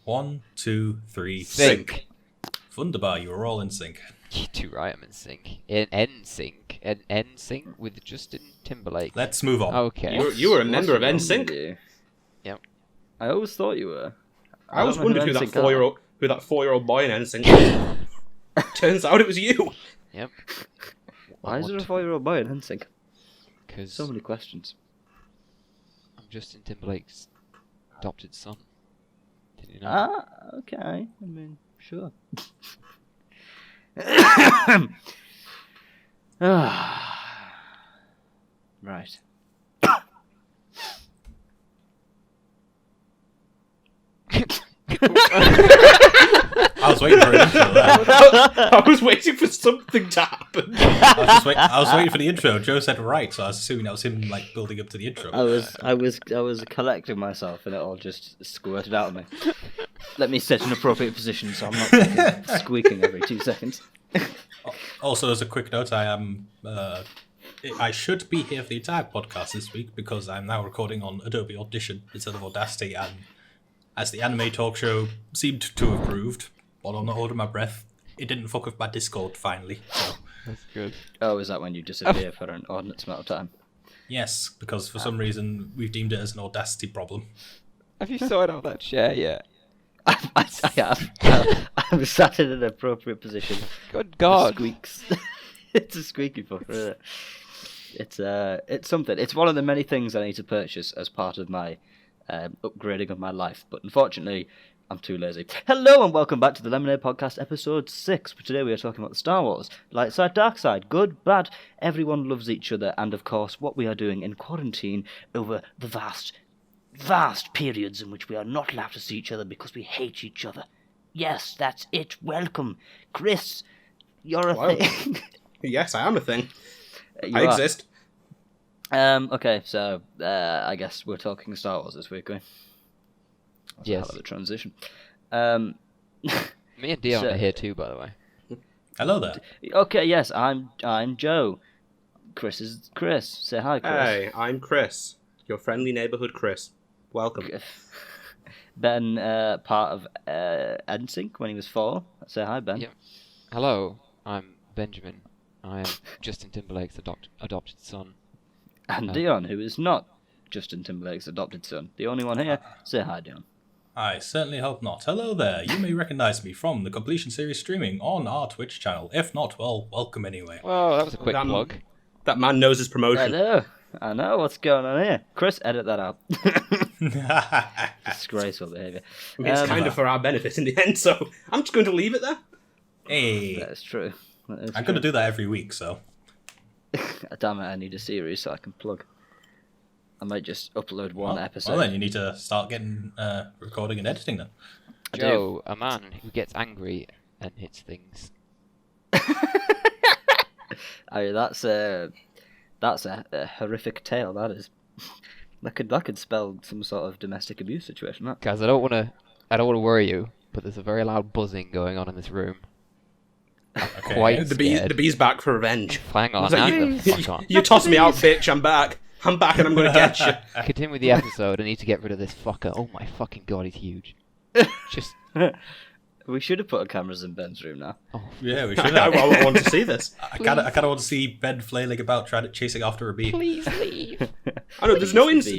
1, 2, 3, Sync. Wunderbar, you were all in sync. You're too right, I'm in sync. In sync. In sync with Justin Timberlake. Let's move on. Okay. You were a member of What's wrong NSYNC. with you? Yep. I always thought you were. I always don't know wondered who that NSYNC are. four-year-old boy in NSYNC was. Turns out it was you. Yep. Why is there a 4-year-old boy in NSYNC? Because So many questions. I'm Justin Timberlake's adopted son. Did you know? Ah, okay. I mean, sure. Right. I was waiting for an intro there. I was waiting for something to happen. I was waiting for the intro. Joe said right, so I was assuming that was him like building up to the intro. I was collecting myself, and it all just squirted out of me. Let me sit in an appropriate position so I'm not fucking squeaking every 2 seconds. Also, as a quick note, I should be here for the entire podcast this week because I'm now recording on Adobe Audition instead of Audacity, and as the anime talk show seemed to have proved, while I'm not holding my breath, it didn't fuck with my Discord finally. So That's good. Oh, is that when you disappear for an ordinate amount of time? yes, because for some reason we've deemed it as an Audacity problem. Have you sorted out that chair yet? I have. I'm sat in an appropriate position. Good It God. squeaks. It's a squeaky fucker, isn't it? It's something. It's one of the many things I need to purchase as part of my upgrading of my life, but unfortunately, I'm too lazy. Hello and welcome back to the Lemonade Podcast, episode 6. For today we are talking about the Star Wars. Light side, dark side, good, bad. Everyone loves each other, and of course, what we are doing in quarantine over the vast periods in which we are not allowed to see each other because we hate each other. Yes, that's it. Welcome. Chris, you're a Wow. thing. Yes, I am a thing. You I are. exist. Okay, so I guess we're talking Star Wars this week, right? That's a hell Yes. of a transition. Me and Dion So- are here too, by the way. Hello there. Okay, yes, I'm Joe. Chris is Chris. Say hi, Chris. Hey, I'm Chris, your friendly neighborhood Chris. Welcome. Ben, part of NSYNC when he was 4. Say hi, Ben. Yep. Hello, I'm Benjamin. I am Justin Timberlake's adopted son. And Dion, who is not Justin Timberlake's adopted son. The only one here. Say hi, Dion. I certainly hope not. Hello there. You may recognize me from the completion series streaming on our Twitch channel. If not, well, welcome anyway. Well, that was a quick That- plug. That man knows his promotion. I know what's going on here. Chris, edit that out. Disgraceful behaviour. I mean, it's kind of for our benefit in the end, so I'm just going to leave it there. Hey, That is true. I'm going to do that every week, so. Damn it, I need a series so I can plug. I might just upload one episode. Well, then you need to start getting recording and editing then. I do. Joe, a man who gets angry and hits things. I mean, that's a horrific tale. That is. that could spell some sort of domestic abuse situation. That. Guys, I don't want to worry you, but there's a very loud buzzing going on in this room. Okay. Quite The scared. bee's back for revenge. Hang on, It's like, hang the fuck on. You toss me out, bitch. I'm back. I'm back, and I'm going to get you. Continue with the episode. I need to get rid of this fucker. Oh my fucking god, he's huge. Just We should have put cameras in Ben's room now. Yeah, we should I have. want to see this. I kind of want to see Ben flailing about chasing after a bee. please leave. I know there's no Please,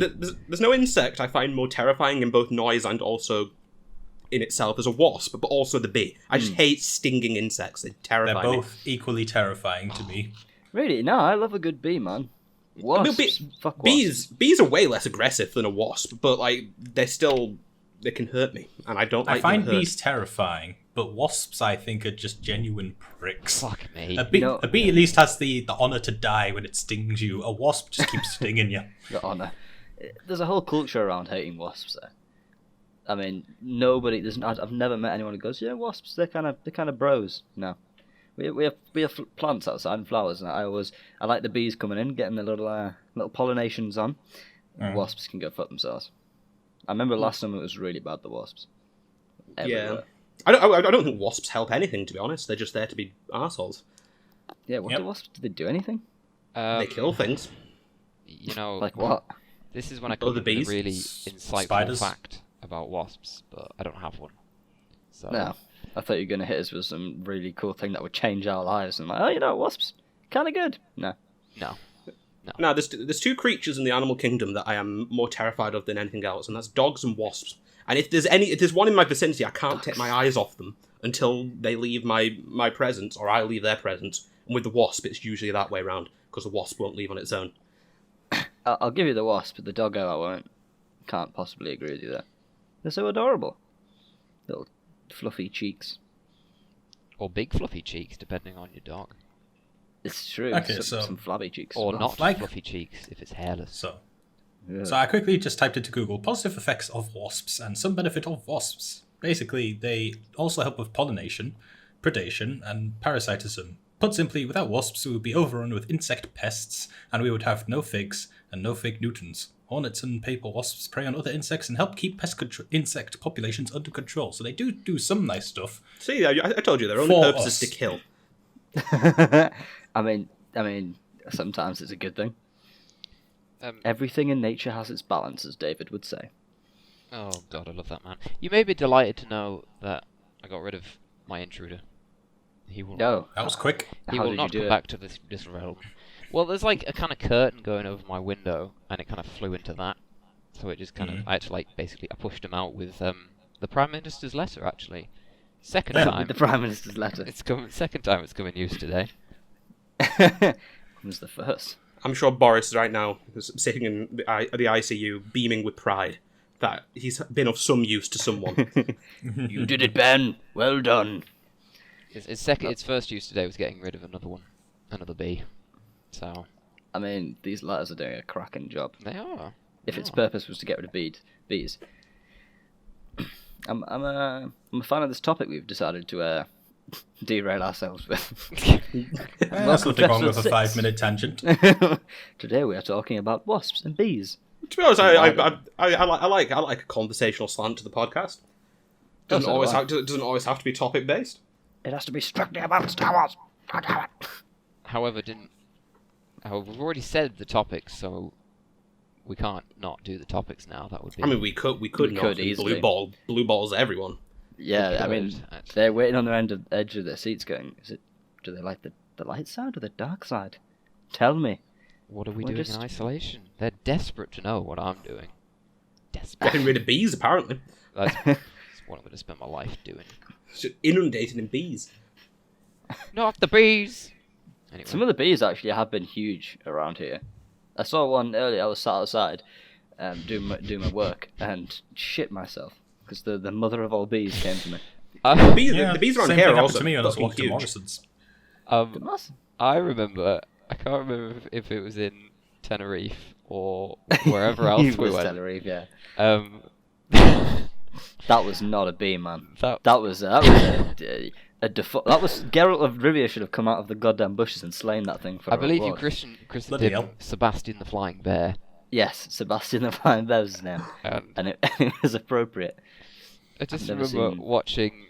there's no insect I find more terrifying in both noise and also in itself as a wasp, but also the bee. I just hate stinging insects. They They're terrify me. both equally terrifying to me. Really? No, I love a good bee, man. Wasps. Fuck wasps. Bees are way less aggressive than a wasp, but like they can hurt me, and I don't. I like find being hurt. bees terrifying, but wasps I think are just genuine pricks. Fuck me. A bee, No. a bee at least has the honour to die when it stings you. A wasp just keeps stinging you. The honour. There's a whole culture around hating wasps. There. I mean, nobody. I've never met anyone who goes, "Yeah, wasps. They're kind of bros." No, we have plants outside and flowers, and I like the bees coming in, getting the little pollinations on. Wasps can go fuck themselves. I remember last time it was really bad. The wasps. Everywhere. I don't think wasps help anything, to be honest. They're just there to be assholes. Yeah. What Yep. do wasps? Do they do anything? They kill things. You know, Like what? this is when I Oh, come the up with a bees? really insightful Spiders? fact. about wasps, but I don't have one. So No, I thought you were going to hit us with some really cool thing that would change our lives. And like, oh, you know, wasps, kind of good. No. no. Now, there's two creatures in the animal kingdom that I am more terrified of than anything else, and that's dogs and wasps. And if there's one in my vicinity, I can't take my eyes off them until they leave my presence, or I leave their presence. And with the wasp, it's usually that way around, because the wasp won't leave on its own. I'll give you the wasp, but the doggo I won't. Can't possibly agree with you there. They're so adorable. Little fluffy cheeks. Or big fluffy cheeks, depending on your dog. It's true. Okay, some flabby cheeks. Or as well. not Like- fluffy cheeks if it's hairless. So I quickly just typed into Google positive effects of wasps and some benefit of wasps. Basically, they also help with pollination, predation, and parasitism. Put simply, without wasps, we would be overrun with insect pests, and we would have no figs and no fig Newtons. Hornets and paper wasps prey on other insects and help keep insect populations under control. So they do some nice stuff. See, I told you, their only For purpose us. is to kill. I mean, sometimes it's a good thing. Um, Everything in nature has its balance, as David would say. oh god, I love that man. You may be delighted to know that I got rid of my intruder. He will No, That was quick. He How will did not you do come it? back to this realm. Well, there's like a kind of curtain going over my window, and it kind of flew into that. So it just kind of, I had to like basically, I pushed him out with the Prime Minister's letter. Actually, second time the Prime Minister's letter. it's come. Second time it's come in use today. was the first. I'm sure Boris right now is sitting in the ICU, beaming with pride that he's been of some use to someone. You did it, Ben. Well done. Its first use today was getting rid of another bee. So I mean, these letters are doing a cracking job. they are. If its purpose was to get rid of bees. I'm a fan of this topic we've decided to derail ourselves with. That's nothing wrong with a Episode 6. 5-minute tangent. Today we are talking about wasps and bees. To be honest, I like a conversational slant to the podcast. Doesn't So always do I. doesn't always have to be topic based. It has to be strictly about Star Wars. God damn it. However, we've already said the topics, so we can't not do the topics now. That would be. I mean, we could We not could do easily. blue balls everyone. Yeah, I could, mean, actually. they're waiting on the edge of their seats going, do they like the light side or the dark side? Tell me. What are we We're doing just- in isolation? They're desperate to know what I'm doing. Desperate. Getting rid of bees, apparently. That's what I'm going to spend my life doing. Just inundated in bees. Not the bees! Anyway. Some of the bees actually have been huge around here. I saw one earlier. I was sat outside doing my work and shit myself because the mother of all bees came to me. The bees, Yeah, the bees around same here thing are happened also to me when I was fucking walking to huge. Morrison's. It must. I remember, I can't remember if it was in Tenerife or wherever else It we was went. Tenerife, yeah. That That was not a bee, man. That- That was a that was Geralt of Rivia should have come out of the goddamn bushes and slain that thing for I a believe you reward. christened Bloody him hell. Sebastian the Flying Bear. Yes, Sebastian the Flying Bear was his name, And and it was appropriate. I just I've never remember seen- watching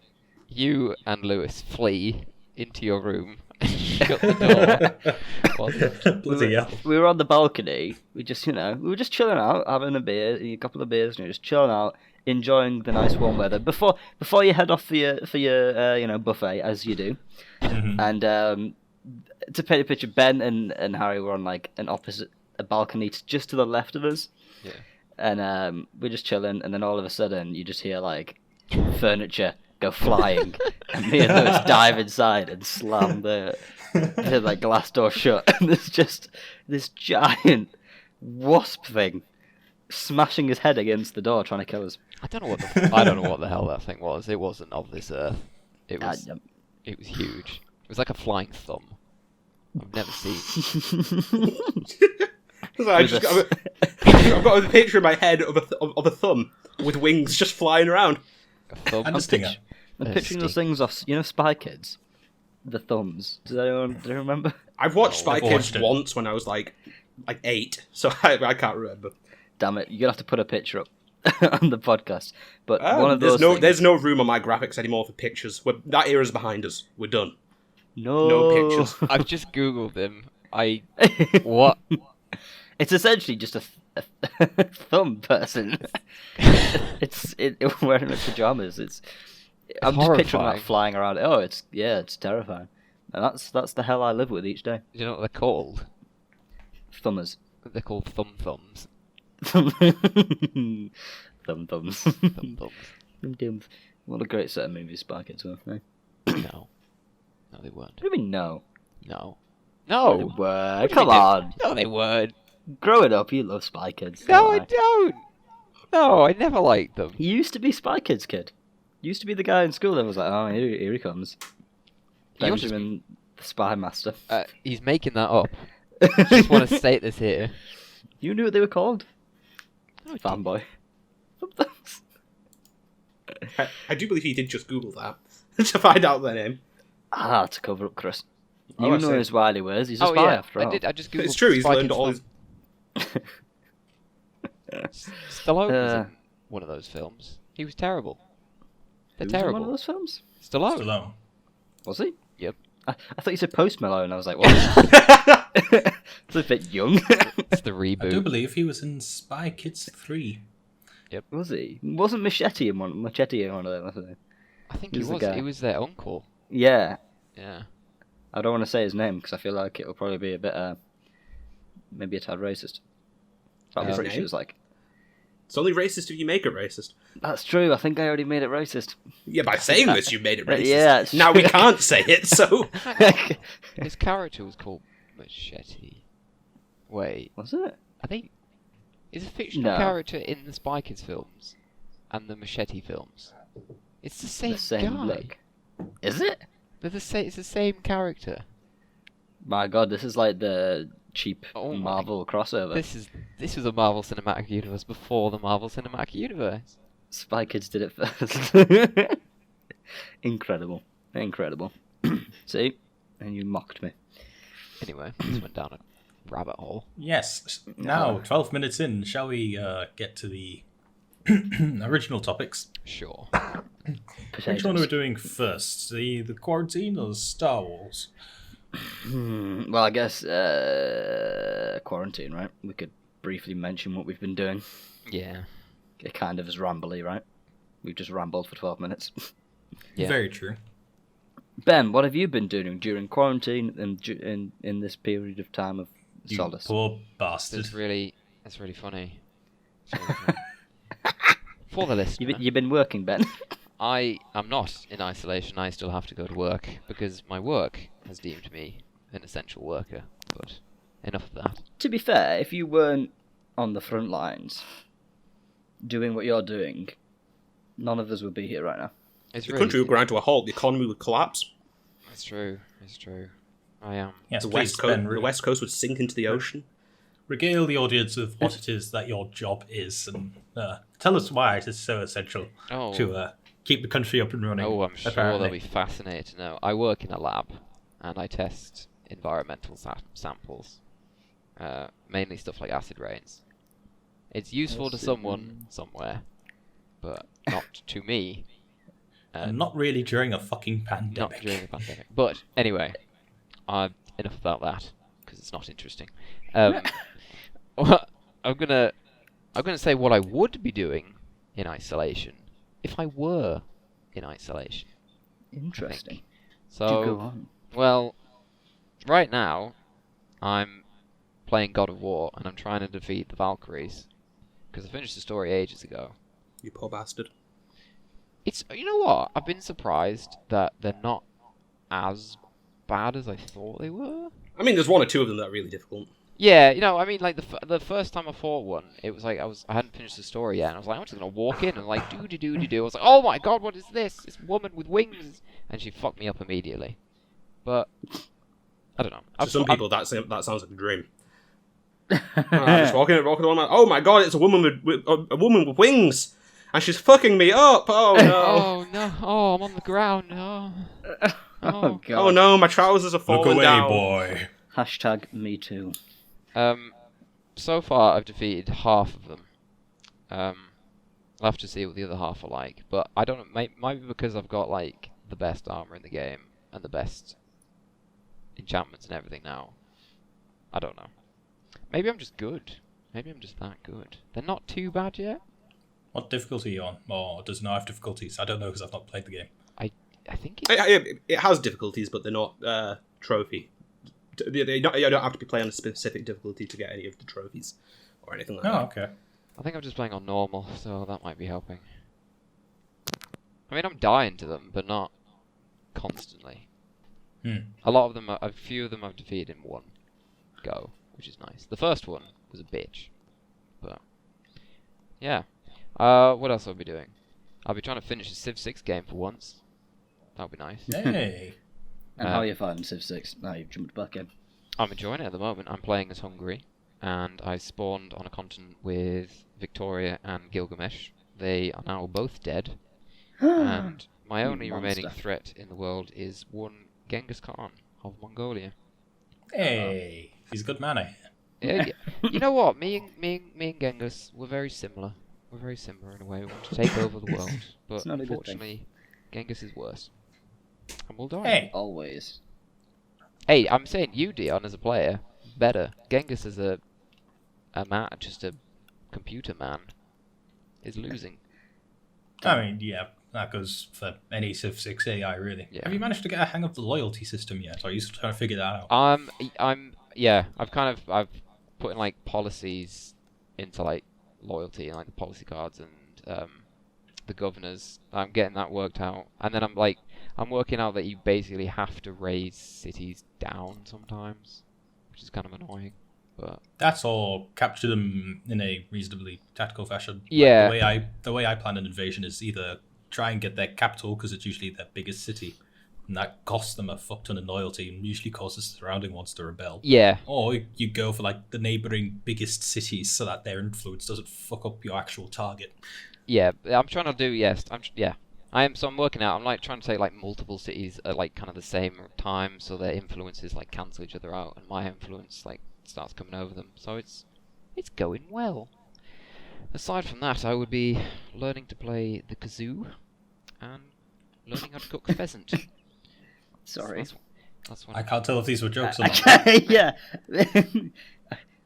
you and Lewis flee into your room and shut the door. while- Bloody hell. We were on the balcony. We were just chilling out, having a couple of beers, and just chilling out, enjoying the nice warm weather before you head off for your buffet as you do. And to paint a picture, Ben and Harry were on like a balcony just to the left of us, Yeah. and we're just chilling, and then all of a sudden you just hear like furniture go flying, and me and Lewis dive inside and slam the like glass door shut, and there's just this giant wasp thing smashing his head against the door trying to kill us. I don't know what the hell that thing was. It wasn't of this earth. It was Uh, huge. It was like a flying thumb. I've never seen. I've got a picture in my head of a thumb with wings just flying around. A thumb. And a stinger. I'm picturing those things off, Spy Kids, the thumbs. Do they remember? I've watched No, Spy I've Kids watched it. once when I was like 8, so I can't remember. Damn it! You're gonna have to put a picture up on the podcast. But one of those. There's no room on my graphics anymore for pictures. That era's behind us. We're done. no pictures. I've just googled him. What? It's essentially just a thumb person. it's wearing the pajamas. I'm just picturing horrifying. that flying around. Oh, it's terrifying. And that's the hell I live with each day. Do you know what they're called? Thumbers. They're called thumb thumbs. Thumb thumbs. Thumb thumbs. Thumb thumbs. What a great set of movies Spy Kids were. Eh? No. No, they weren't. What do you mean no? No. They No! were. What do you Come mean on. No, they weren't. Growing up, you love Spy Kids. No, don't I lie. don't. No, I never liked them. He used to be Spy Kids kid. He used to be the guy in school that was like, oh, here he comes. You're just- Benjamin, the Spy Master. He's making that up. I just want to state this here. You knew what they were called? No, I didn't. Fanboy. I do believe he did just Google that to find out their name. To cover up Chris. Oh, You I know see. his wily ways. He's a Oh spy yeah, after all. I did. I just googled. It's true. He's Spy learned Kids all film. his. Stallone was Uh, in one of those films. He was terrible. They're Who was in terrible. one of those films? Stallone. Stallone. Was he? Yep. I thought you said Post Malone. I was like, what? It's a bit young. It's the I do reboot. believe he was in Spy Kids 3. Was he? Wasn't Machete in one of them? Wasn't he? I think Who's he the was. guy? He was their uncle. Yeah. Yeah. I don't want to say his name because I feel like it'll probably be a bit, maybe a tad racist. But I'm His pretty sure name? it was like, It's only racist if you make it racist. that's true. I think I already made it racist. Yeah, by saying this, you made it racist. Yeah, it's Now we true. can't say it, so. His character was called Machete. Wait, Was it? I think is a fictional No. character in the Spy Kids films and the Machete films. It's the same, The same guy. look. Is it? They're the same. It's the same character. My God, this is like the cheap Oh my- Marvel crossover. This was a Marvel Cinematic Universe before the Marvel Cinematic Universe. Spy Kids did it first. Incredible. See? And you mocked me. Anyway, this went down a rabbit hole. Yes. Now, 12 minutes in, shall we get to the original topics? Sure. Which one are we doing first? The quarantine or Star Wars? Well, I guess quarantine, right? We could briefly mention what we've been doing. Yeah. It kind of is rambly, right? We've just rambled for 12 minutes. Yeah. Very true. Ben, what have you been doing during quarantine and in this period of time of You solace? poor bastard. That's really funny. It's really funny. For the listener, You've been working, Ben. I am not in isolation. I still have to go to work because my work has deemed me an essential worker. But enough of that. To be fair, if you weren't on the front lines doing what you're doing, none of us would be here right now. It's The really country would grind to a halt. The economy would collapse. It's true. It's true. I am. Yes, The please, west, coast, Ben, the west coast would sink into the ocean. regale the audience with what it is that your job is, and tell us why it is so essential Oh. to keep the country up and running. Oh, I'm sure apparently. they'll be fascinated to know. I work in a lab, and I test environmental samples, mainly stuff like acid rains. It's useful to someone somewhere, but not to me. And not really during a fucking Not pandemic. during the pandemic. But anyway, enough about that because it's not interesting. I'm gonna say what I would be doing in isolation if I were in isolation. Interesting. So, Do go on. well, right now I'm playing God of War and I'm trying to defeat the Valkyries because I finished the story ages ago. You poor bastard. It's, you know what? I've been surprised that they're not as bad as I thought they were. I mean, there's one or two of them that are really difficult. Yeah, you know, I mean, like the first time I fought one, it was like I hadn't finished the story yet, and I was like, I'm just gonna walk in and like do. I was like, oh my god, what is this? This woman with wings, and she fucked me up immediately. But I don't know. To some people, that sounds like a dream. Just walking along, like, oh my god, it's a woman with a woman with wings, and she's fucking me up. Oh no! Oh no! Oh, I'm on the ground. Oh. Oh, God. Oh no, my trousers are Look falling away, down. boy. Hashtag me too. So far I've defeated half of them. I'll have to see what the other half are like, but I don't know. Might be because I've got like the best armor in the game and the best enchantments and everything now. I don't know. Maybe I'm just good. Maybe I'm just that good. They're not too bad yet. What difficulty are you on? Or does it not have difficulties? I don't know because I've not played the game. I think it's... It has difficulties, but they're not trophy. You don't have to be playing on a specific difficulty to get any of the trophies or anything like that. Oh, okay. I think I'm just playing on normal, so that might be helping. I mean, I'm dying to them, but not constantly. A lot of them, a few of them I've defeated in one go, which is nice. The first one was a bitch, but yeah. What else I'll be doing? I'll be trying to finish a Civ 6 game for once. That'll be nice. Hey. And how are you finding Civ 6 now you've jumped back in? I'm enjoying it at the moment. I'm playing as Hungary, and I spawned on a continent with Victoria and Gilgamesh. They are now both dead, and my only remaining threat in the world is one Genghis Khan of Mongolia. Hey. He's a good man, eh? Yeah, you know what? Me and Genghis, we're very similar. We're very similar in a way. We want to take over the world, but not a good thing. unfortunately, Genghis is worse. And we'll die. Hey. Always. Hey, I'm saying you, Dion, as a player, better. Genghis as a man, just a computer man, is losing. I mean, yeah, that goes for any Civ 6 AI, really. Yeah. Have you managed to get a hang of the loyalty system yet? Or are you still trying to figure that out? I've put in like policies into like loyalty and like the policy cards and the governors. I'm getting that worked out, and then I'm working out that you basically have to raise cities down sometimes, which is kind of annoying. But That's all. Capture them in a reasonably tactical fashion. Yeah. The way I plan an invasion is either try and get their capital, because it's usually their biggest city, and that costs them a fuck ton of loyalty and usually causes the surrounding ones to rebel. yeah, Or you go for like the neighbouring biggest cities so that their influence doesn't fuck up your actual target. yeah, I'm trying to do I'm working out. I'm like trying to take like multiple cities at like kind of the same time, so their influences like cancel each other out, and my influence like starts coming over them. So it's going well. Aside from that, I would be learning to play the kazoo and learning how to cook pheasant. Sorry. That's what I can't tell if these were jokes or not. Okay, yeah.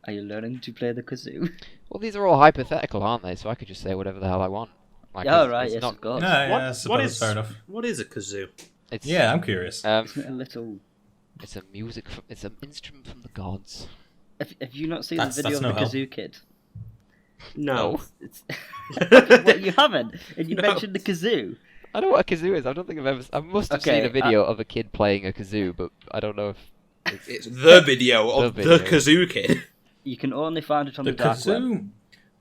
Are you learning to play the kazoo? Well, these are all hypothetical, aren't they? So I could just say whatever the hell I want. Like, Yeah, it's- right, it's yes, not- of course. No, yeah, I suppose fair enough. What is a kazoo? It's, Yeah, I'm curious. A little... it's a music. It's an instrument from the gods. Have you not seen That's- the video that's of the no help. kazoo kid? No. It's... What, you haven't? And you No. mentioned the kazoo? I know what a kazoo is. I don't think I've ever. I must have Okay, seen a video of a kid playing a kazoo, but I don't know if It's the video of The the video. kazoo kid. You can only find it on the The dark web.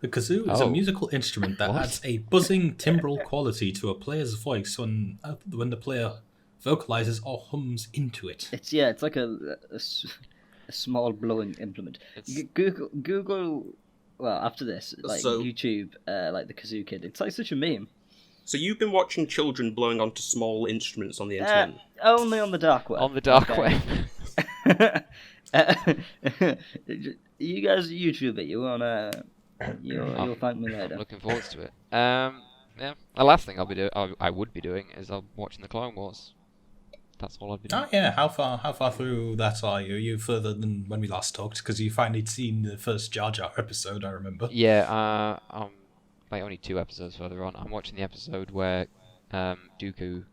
kazoo is Oh. a musical instrument that What? adds a buzzing timbral quality to a player's voice when the player vocalizes or hums into it. It's like a small blowing implement. It's- Google. Well, after this, like So- YouTube, like the kazoo kid. It's like such a meme. So you've been watching children blowing onto small instruments on the internet. Only on the dark web. on the dark okay? web. You guys YouTube it. You wanna? You'll thank me I'm later. looking forward to it. Yeah. The last thing I'll be doing, I would be doing, is I'm watching the Clone Wars. That's all I've been doing. Oh yeah, how far through that are you? Are you further than when we last talked? Because you finally seen the first Jar Jar episode, I remember. Yeah. I'm like only 2 episodes further on. I'm watching the episode where Dooku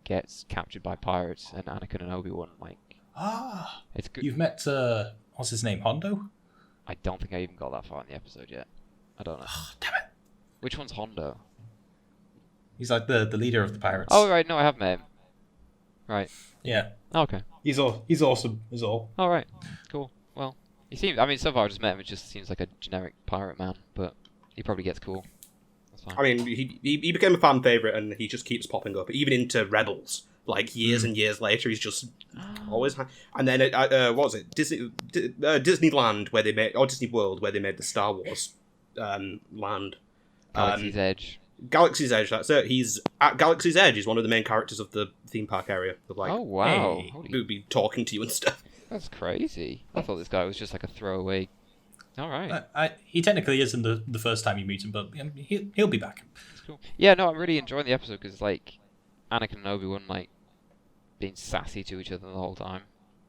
gets captured by pirates and Anakin and Obi-Wan Ah, it's good. you've met what's his name, Hondo? I don't think I even got that far in the episode yet. I don't know. Oh, damn it! Which one's Hondo? He's like the leader of the pirates. Oh right, no, I have met him. Right. Yeah, Okay. he's awesome. Is all. All right. Cool. Well, he seems. I mean, so far I just met him. It just seems like a generic pirate man, but he probably gets cool. That's fine. I mean, he became a fan favorite, and he just keeps popping up, even into Rebels. Like years and years later, he's just always. And then what was it? Disneyland, where they made, or Disney World, where they made the Star Wars land. Galaxy's Edge. Galaxy's Edge. That's it. He's at Galaxy's Edge. He's one of the main characters of the theme park area. Like, Oh wow. hey. Holy, he'll be talking to you and stuff. that's crazy. I thought this guy was just like a throwaway. All right. He technically isn't the first time you meet him, but he'll be back. That's cool. Yeah, no, I'm really enjoying the episode because like Anakin and Obi-Wan like being sassy to each other the whole time,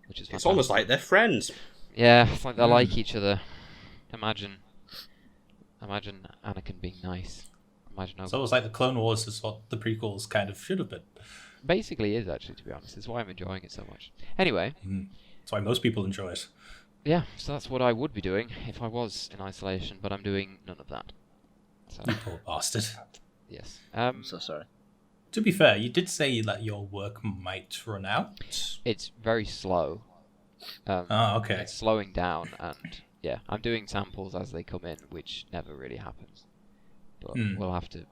which is fantastic. It's almost like they're friends. Yeah, it's like they like each other. Imagine. Imagine Anakin being nice. Imagine It's almost like the Clone Wars is what the prequels kind of should have been. basically is actually, to be honest. It's why I'm enjoying it so much. Anyway, That's why most people enjoy it. yeah, so that's what I would be doing if I was in isolation, but I'm doing none of that. So, Poor bastard. yes. I'm so sorry. To be fair, you did say that your work might run out. It's very slow. Okay. It's slowing down, and yeah, I'm doing samples as they come in, which never really happens. But we'll have to.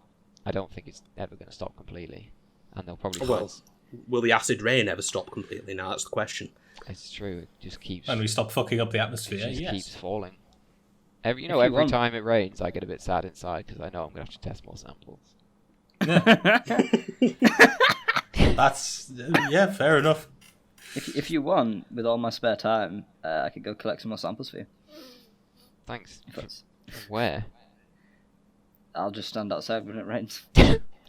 I don't think it's ever going to stop completely, and they'll probably. Well, will the acid rain ever stop completely? Now that's the question. It's true. It just keeps. And we stop fucking up the It atmosphere. just Yes. keeps falling. Every you every want- time it rains, I get a bit sad inside because I know I'm going to have to test more samples. That's yeah, fair enough. If you want, with all my spare time, I could go collect some more samples for you. Thanks. If that's... Where? I'll just stand outside when it rains.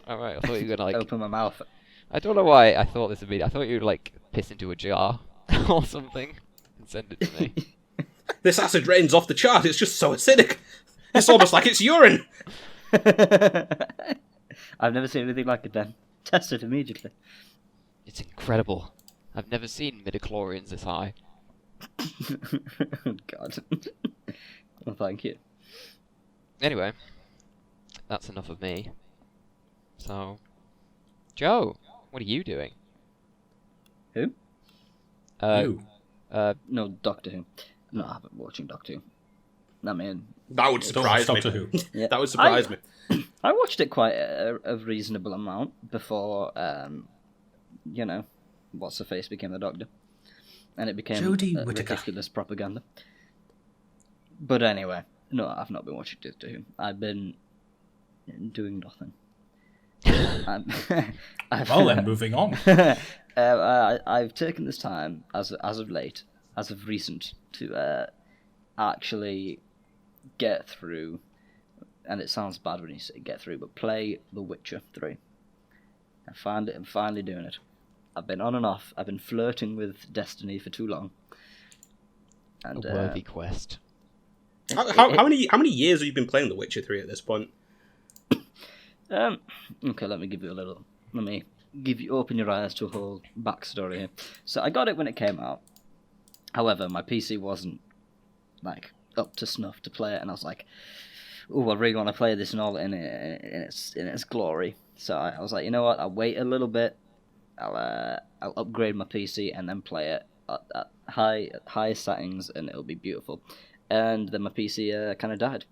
All right. I thought you were gonna like. Open my mouth. I don't know why I thought this would be. I thought you'd like piss into a jar or something and send it to me. This acid rain's off the chart. It's just so acidic. It's almost like it's urine. I've never seen anything like it then. Test it immediately. It's incredible. I've never seen midichlorians this high. God. Well, thank you. Anyway, that's enough of me. So, Joe, what are you doing? Who? You. No, Doctor Who. No, I haven't been watching Doctor Who. I mean, That would Don't watch surprise me. Doctor Who. yeah. That would surprise me. I watched it quite a reasonable amount before, you know, what's her face became the Doctor, and it became Jodie Whittaker. ridiculous propaganda. But anyway, no, I've not been watching Doctor Who. I've been doing nothing. Well then, moving on. I've taken this time as of late, as of recent, to actually get through. And it sounds bad when you say get through, but play The Witcher 3. I'm finally doing it. I've been on and off. I've been flirting with Destiny for too long. And A worthy quest. How many years have you been playing The Witcher 3 at this point? Okay, let me open your eyes to a whole backstory here. So I got it when it came out. However, my PC wasn't like up to snuff to play it, and I was like, "Oh, I really want to play this in all in its glory." So I was like, you know what? I'll wait a little bit. I'll upgrade my PC and then play it at high settings, and it'll be beautiful. And then my PC kind of died.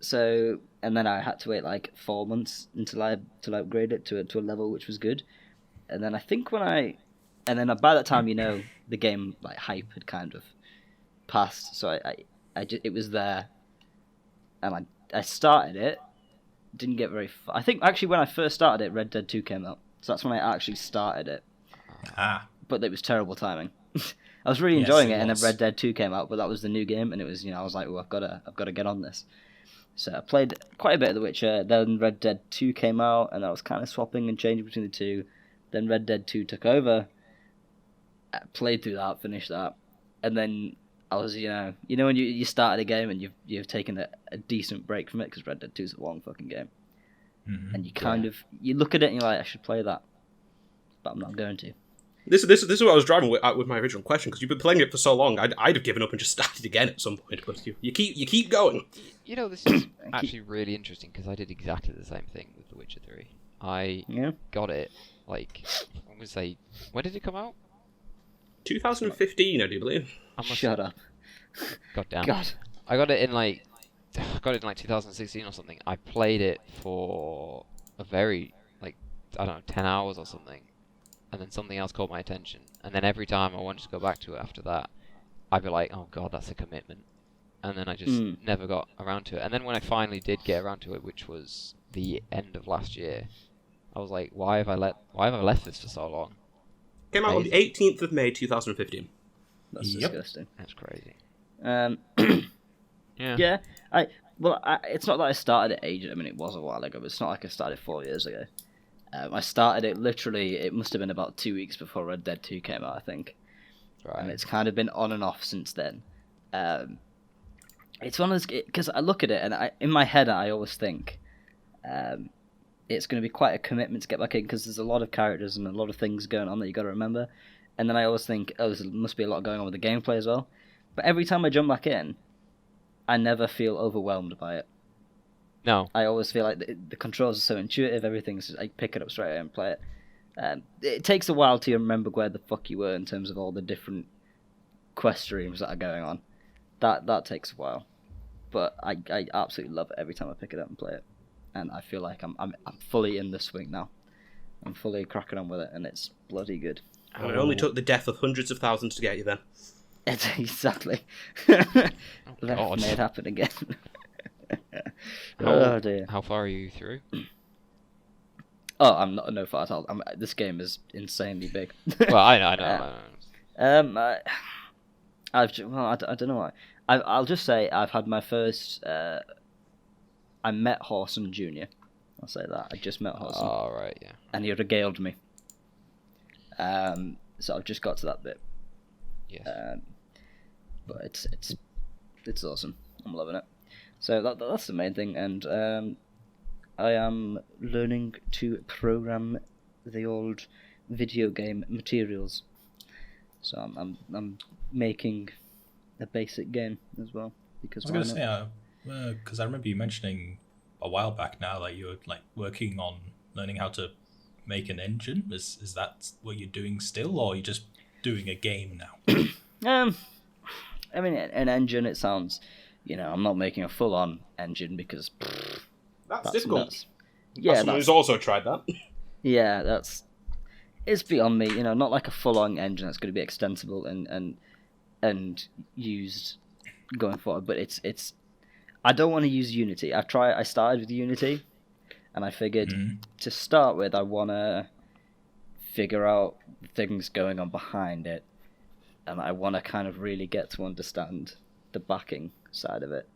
So, and then I had to wait like 4 months until I upgrade it to a level which was good. And then I think by that time, you know, the game like hype had kind of passed. So it was there, and I started it. Didn't get very far. I think actually when I first started it, Red Dead 2 came out. So that's when I actually started it. But it was terrible timing. I was really enjoying it, and then Red Dead 2 came out, but that was the new game, and it was, you know, I was like, well, I've got to get on this. So I played quite a bit of The Witcher. Then Red Dead 2 came out, and I was kind of swapping and changing between the two. Then Red Dead 2 took over. I played through that, finished that, and then I was, you know when you started a game and you've taken a decent break from it because Red Dead 2 is a long fucking game, and you kind of you look at it and you're like, I should play that, but I'm not going to. This is what I was driving with my original question, because you've been playing it for so long. I'd have given up and just started again at some point, but you keep going. You know, this is actually really interesting because I did exactly the same thing with The Witcher 3. I got it like I'm gonna say, when did it come out? 2015, I do believe. Shut up. God damn. God. I got it in like 2016 or something. I played it for a very like I don't know 10 hours or something, and then something else caught my attention. And then every time I wanted to go back to it after that, I'd be like, oh god, that's a commitment. And then I just never got around to it. And then when I finally did get around to it, which was the end of last year, I was like, why have I left this for so long? Came out on the 18th of May 2015. That's disgusting. That's crazy. Yeah. It's not that I started it ages. I mean, it was a while ago, but it's not like I started 4 years ago. I started it literally. It must have been about 2 weeks before Red Dead 2 came out, I think. Right. And it's kind of been on and off since then. it's one of those, because I look at it and in my head I always think it's going to be quite a commitment to get back in because there's a lot of characters and a lot of things going on that you got to remember. And then I always think, oh, there must be a lot going on with the gameplay as well. But every time I jump back in, I never feel overwhelmed by it. No. I always feel like the controls are so intuitive, everything's, I pick it up straight away and play it. It takes a while to remember where the fuck you were in terms of all the different quest streams that are going on. That takes a while. But I absolutely love it every time I pick it up and play it. And I feel like I'm fully in the swing now. I'm fully cracking on with it, and it's bloody good. And it only took the death of hundreds of thousands to get you then. Exactly. God. Let it happen again. How, Oh dear. How far are you through? Oh, I'm not no far at all. This game is insanely big. Well, I know. I don't know why. I'll just say I've had my first. I met Horson Jr. I'll say that. I just met Horson. Oh, right, yeah. And he regaled me. So I've just got to that bit. Yes. But it's awesome. I'm loving it. So that's the main thing, and I am learning to program the old video game materials. So I'm making a basic game as well because I was going to say, because I remember you mentioning a while back now that you were like working on learning how to make an engine. Is that what you're doing still, or are you just doing a game now? I mean, an engine. It sounds, I'm not making a full-on engine because That's difficult. Nuts. Yeah, someone who's also tried that. Yeah, it's beyond me. Not like a full-on engine that's going to be extensible and used going forward. But it's. I don't want to use Unity. I started with Unity, and I figured to start with, I want to figure out things going on behind it, and I want to kind of really get to understand the backing side of it.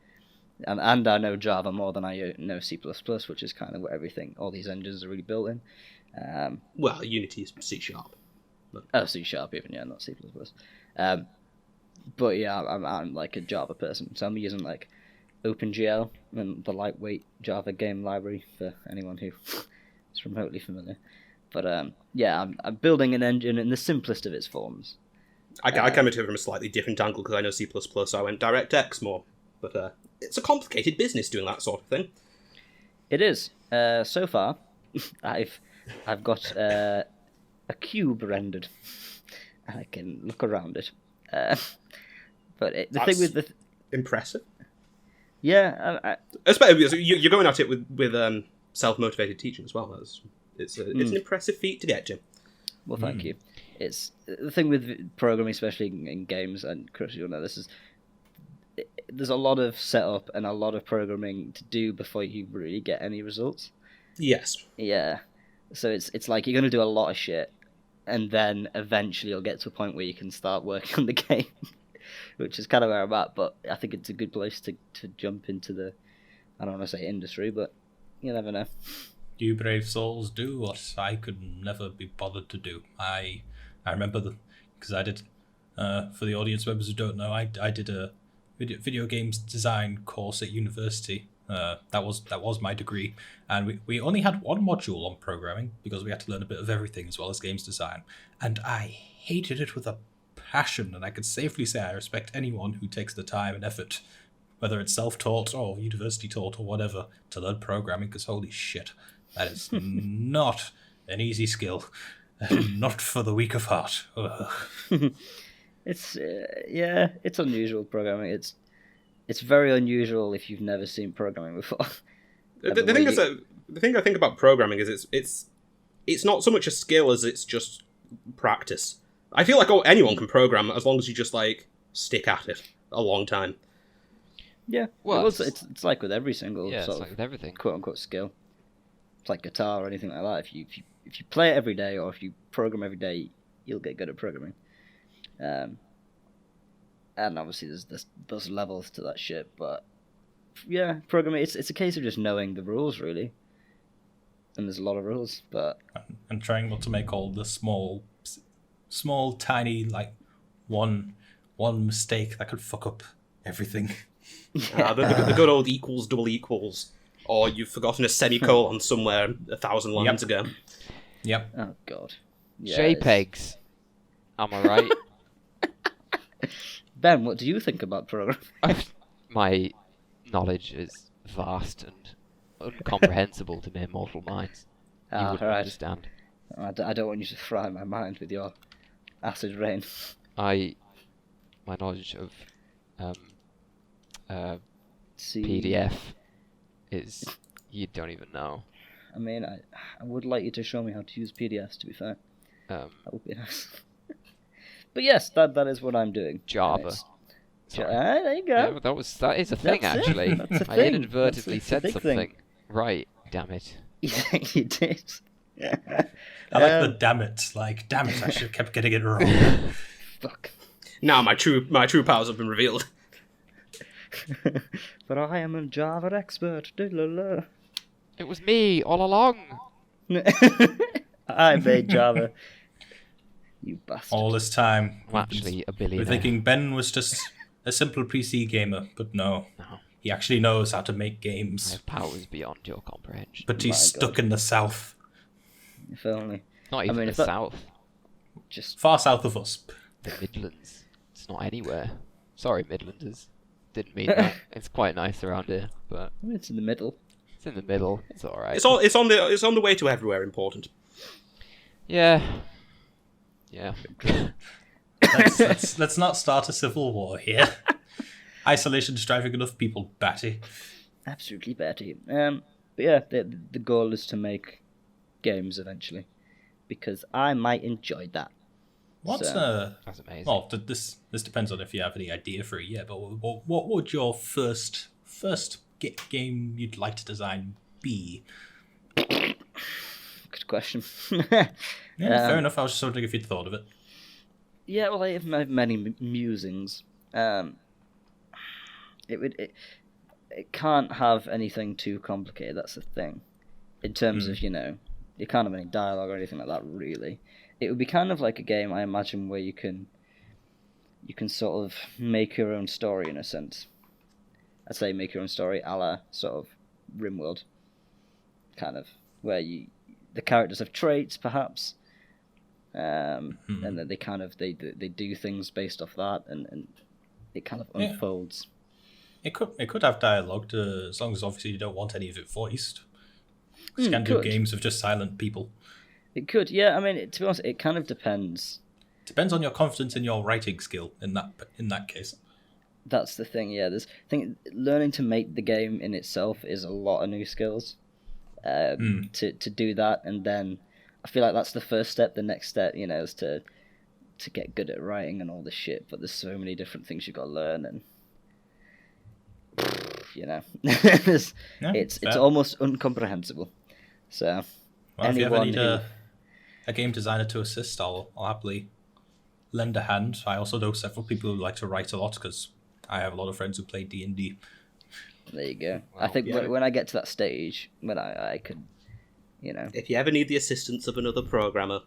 And I know Java more than I know C++, which is kind of what all these engines are really built in. Well, Unity is C#. Oh, C# even, yeah, not C++. But yeah, I'm like a Java person, so I'm using like OpenGL and the lightweight Java game library for anyone who is remotely familiar. But yeah, I'm building an engine in the simplest of its forms. I came at it from a slightly different angle because I know C++, so I went DirectX more. But it's a complicated business doing that sort of thing. It is. So far, I've got a cube rendered, and I can look around it. But the thing with the impressive. Yeah, especially because you're going at it with self-motivated teaching as well. It's an impressive feat to get to. Well, thank you. It's the thing with programming, especially in games, and Chris, you'll know this there's a lot of setup and a lot of programming to do before you really get any results. Yes. Yeah. So it's like you're going to do a lot of shit, and then eventually you'll get to a point where you can start working on the game, which is kind of where I'm at. But I think it's a good place to jump into the, I don't want to say industry, but you never know. You brave souls do what I could never be bothered to do. I remember because I did, for the audience members who don't know, I did a video games design course at university. That was my degree, and we only had one module on programming because we had to learn a bit of everything as well as games design, and I hated it with a passion. And I could safely say I respect anyone who takes the time and effort, whether it's self-taught or university taught or whatever, to learn programming, because holy shit, that is not an easy skill. Not for the weak of heart. It's it's unusual programming. It's very unusual if you've never seen programming before. The thing I think about programming is it's not so much a skill as it's just practice. I feel like anyone can program as long as you just like stick at it a long time. Yeah, well, it's like with every single it's sort like of with everything. quote unquote skill. It's like guitar or anything like that. If you play it every day or if you program every day, you'll get good at programming. And obviously there's levels to that shit, but yeah, programming it's a case of just knowing the rules really. And there's a lot of rules, but and trying not to make all the small tiny like one mistake that could fuck up everything. The good old equals, double equals. Or you've forgotten a semicolon somewhere 1,000 lines ago. Yep. Oh, God. Yeah, JPEGs. Am I right? Ben, what do you think about programming? My knowledge is vast and incomprehensible to mere mortal minds. You wouldn't right. understand. I don't want you to fry my mind with your acid rain. My knowledge of PDF is you don't even know. I mean, I would like you to show me how to use PDFs, to be fair. That would be nice. But yes, that is what I'm doing. Java. There you go. Yeah, that is a thing, That's it. actually. That's a I thing. inadvertently That's a said big something. thing. Right, damn it. You did. I like the damn it. Like, damn it, I should have kept getting it wrong. Fuck. Now my true powers have been revealed. But I am a Java expert. Diddle-la. It was me all along. I made Java. You bastard. All this time. I'm actually a We're billionaire. thinking Ben was just a simple PC gamer, but no. He actually knows how to make I games. have powers beyond your comprehension. But he's My stuck God. in the south. If only. Not even mean, the if that- south. Just Far south of us. The Midlands. It's not anywhere. Sorry, Midlanders. Didn't mean that. It's quite nice around here, but it's in the middle. it's in the middle. It's alright. It's on the way to everywhere important. Yeah. Yeah. Let's not start a civil war here. Isolation's driving enough people batty. Absolutely Betty. But yeah, the goal is to make games eventually, because I might enjoy that. What's That's amazing. well, this depends on if you have any idea for it yet. But what would your first game you'd like to design be? Good question. Yeah, fair enough. I was just wondering if you'd thought of it. Yeah, well, I have many musings. It can't have anything too complicated. That's the thing. In terms of, you can't have any dialogue or anything like that. Really, it would be kind of like a game, I imagine, where you can sort of make your own story in a sense. I'd say make your own story, a la sort of RimWorld, kind of, where the characters have traits, perhaps. And then they kind of they do things based off that, and it kind of unfolds. It could have dialogue, as long as obviously you don't want any of it voiced. You can do could. games of just silent people. It could, yeah. I mean, to be honest, it kind of depends. Depends on your confidence in your writing skill. In that case, That's the thing. Yeah, learning to make the game in itself is a lot of new skills. To do that, and then I feel like that's the first step. The next step, is to get good at writing and all this shit. But there's so many different things you've got to learn, and it's fair. almost incomprehensible. So, well, if you ever anyone need who- a game designer to assist, I'll happily lend a hand. I also know several people who like to write a lot because I have a lot of friends who play D&D. there you go. I Well, think yeah. when I get to that stage, when I could, If you ever need the assistance of another programmer,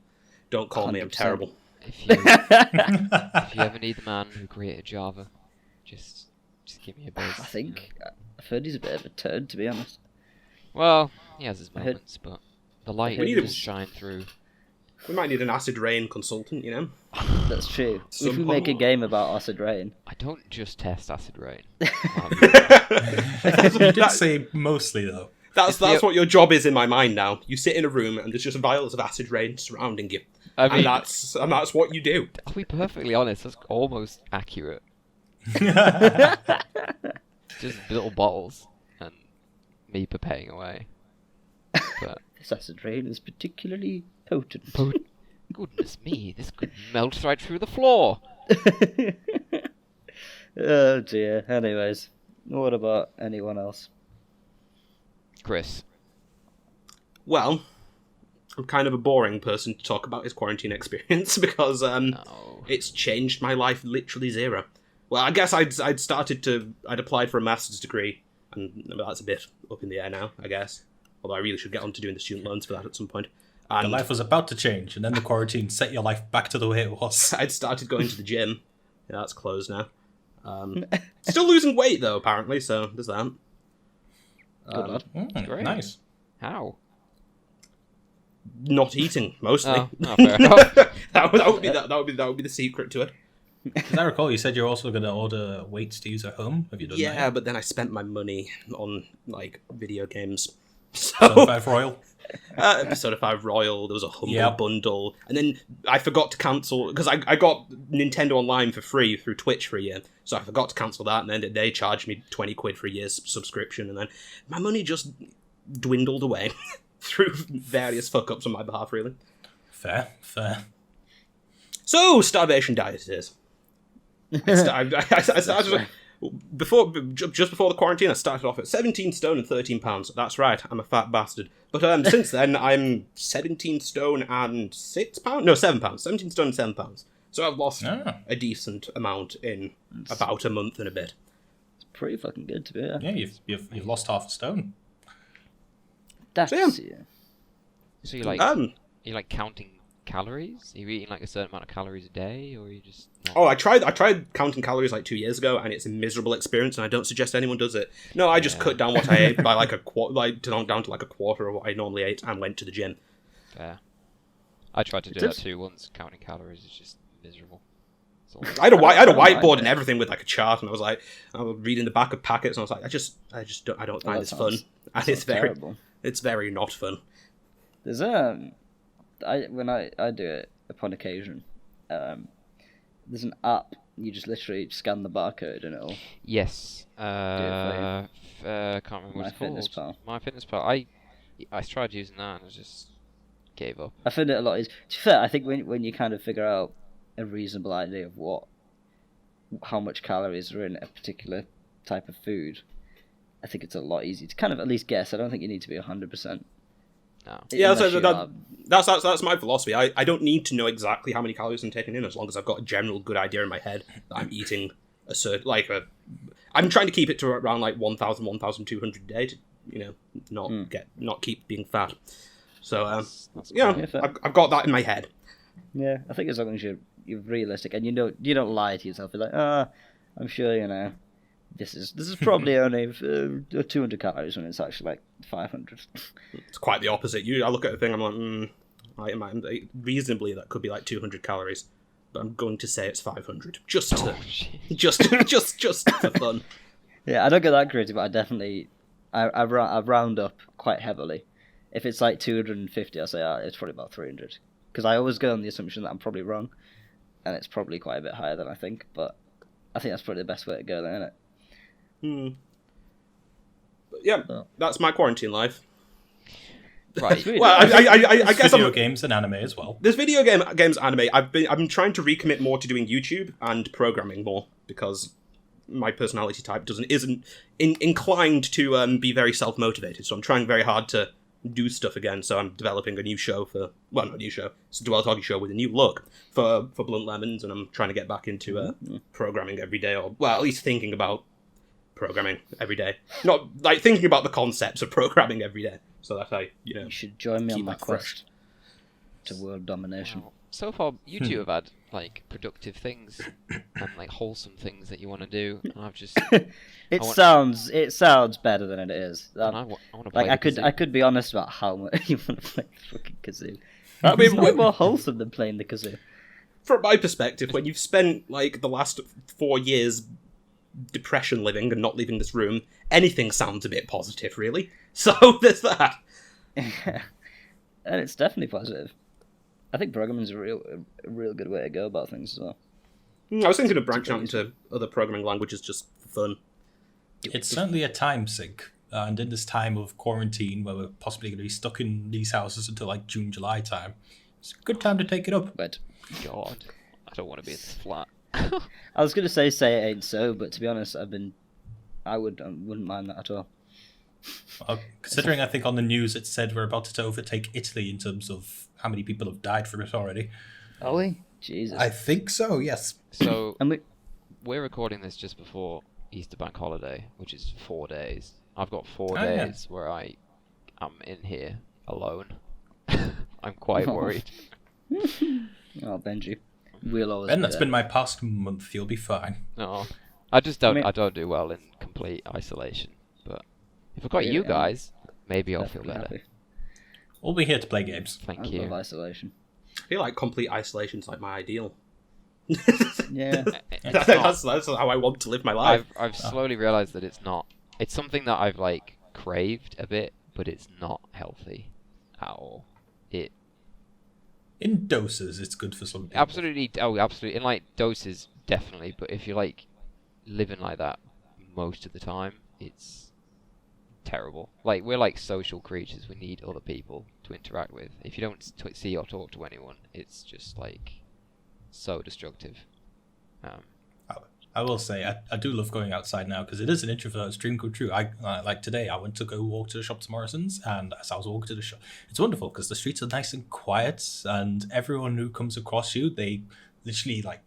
don't call me. I'm 100%. terrible. If you ever need the man who created Java, just give me a buzz. I think I've heard he's a bit of a turd, to be honest. Well, he has his I heard- moments, but the light We need does him. shine through. We might need an acid rain consultant. That's true. If Some we make a point. game about acid rain, I don't just test acid rain. You did say mostly though. That's It's the- what your job is in my mind now. You sit in a room and there's just vials of acid rain surrounding you, I mean, and that's what you do. I'll be perfectly honest, that's almost accurate. Just little bottles and me preparing away. But this acid rain is particularly potent. goodness me, this could melt right through the floor. Oh dear. Anyways, what about anyone else? Chris, Well, I'm kind of a boring person to talk about his quarantine experience because no. it's changed my life literally zero. Well, I guess I'd applied for a master's degree, and that's a bit up in the air now, I guess. Although I really should get on to doing the student loans for that at some point. Your And life was about to change, and then the quarantine set your life back to the way it was. I'd started going to the gym. Yeah, that's closed now. Still losing weight though, apparently. So there's that. Good lad. Great. Nice. How? Not eating mostly. Fair enough. that would be the secret to it. As I recall, you said you're also going to order weights to use at home. Have you done that? Yeah, but then I spent my money on like video games. So So 5 Royal. Episode 5 Royal, there was a Humble bundle, and then I forgot to cancel because I got Nintendo Online for free through Twitch for a year, so I forgot to cancel that, and then they charged me 20 quid for a year's subscription, and then my money just dwindled away through various fuck-ups on my behalf, really. Fair. So, starvation diet it is. I started just before the quarantine. I started off at 17 stone and 13 pounds. That's right, I'm a fat bastard. But since then, I'm 17 stone and 6 pounds. No, 7 pounds. 17 stone and 7 pounds. So I've lost a decent amount in about a month and a bit. It's pretty fucking good to be here. Yeah, you've lost half a stone. That's So you like counting calories? Are you eating like a certain amount of calories a day, or are you just? Not... Oh, I tried counting calories like 2 years ago, and it's a miserable experience, and I don't suggest anyone does it. No, I just cut down what I ate by like down to like a quarter of what I normally ate, and went to the gym. Fair. I tried to do that too once. Counting calories is just miserable. I had a whiteboard and everything with like a chart, and I was reading the back of packets, and I was like, I don't find this fun, and it's very not fun. There's when I do it upon occasion, there's an app. You just literally scan the barcode and it'll. Yes. Can't remember what it's called. MyFitnessPal. I tried using that and I just gave up. I find it a lot easier. To be fair, I think when you kind of figure out a reasonable idea of how much calories are in a particular type of food, I think it's a lot easier to kind of at least guess. I don't think you need to be 100%. No. Yeah, that's my philosophy. I don't need to know exactly how many calories I'm taking in, as long as I've got a general good idea in my head that I'm eating a certain I'm trying to keep it to around like 1,000, 1,200 a day to not keep being fat. So I've got that in my head. Yeah, I think as long as you're realistic and you don't lie to yourself, you're like, I'm sure this is probably only 200 calories when it's actually like 500. It's quite the opposite. I look at a thing, I'm like, reasonably that could be like 200 calories, but I'm going to say it's 500 just for fun. Yeah, I don't get that crazy, but I definitely I round up quite heavily. If it's like 250, I say it's probably about 300, because I always go on the assumption that I'm probably wrong, and it's probably quite a bit higher than I think. But I think that's probably the best way to go, then, isn't it? But yeah, that's my quarantine life. Right. Well, I guess video games and anime as well. There's video games, anime. I've been trying to recommit more to doing YouTube and programming more, because my personality type isn't inclined to be very self-motivated. So I'm trying very hard to do stuff again. So I'm developing a new show not a new show. It's a Dual Talkie show with a new look for Blunt Lemons, and I'm trying to get back into programming every day, or at least thinking about programming every day. Not like thinking about the concepts of programming every day, so that You should join me on my quest to world domination. Wow. So far, you two have had like productive things and like wholesome things that you want to do, and I've just. It sounds better than it is. I want to play. I could be honest about how much you want to play the fucking kazoo. That's way more wholesome than playing the kazoo. From my perspective, when you've spent like the last 4 years depression living and not leaving this room, anything sounds a bit positive, really. So there's that. And it's definitely positive. I think programming is a real good way to go about things as well. I was thinking of branching out into other programming languages just for fun. It's certainly a time sink, and in this time of quarantine, where we're possibly going to be stuck in these houses until like June, July time, it's a good time to take it up. But God, I don't want to be in this flat. I was going to say it ain't so, but to be honest, I wouldn't mind that at all. Well, considering I think on the news it said we're about to overtake Italy in terms of how many people have died from it already. Are we? Jesus. I think so, yes. So, we're recording this just before Easter bank holiday, which is 4 days. I've got 4 days where I am in here alone. I'm quite worried. Oh, Benji. We'll always Ben, that's been my past month. You'll be fine. Oh, I just don't. I mean- I don't do well in complete isolation. But if I've got Really, you I'm guys, maybe I'll feel Definitely better. happy. We'll be here to play games. Thank I you. love isolation. I feel like complete isolation's like my ideal. Yeah. It's That's how I want to live my life. I've slowly realised that it's not. It's something that I've like craved a bit, but it's not healthy at all. It In doses, it's good for some people. absolutely. Oh, absolutely. In like doses, definitely. But if you're like living like that most of the time, it's terrible. Like we're like social creatures. We need other people to interact with. If you don't see or talk to anyone, it's just like so destructive. I will say, I do love going outside now because it is an introvert's dream come true. Like today, I went to go walk to the shop to Morrison's, and as I was walking to the shop, it's wonderful because the streets are nice and quiet, and everyone who comes across you, they literally like,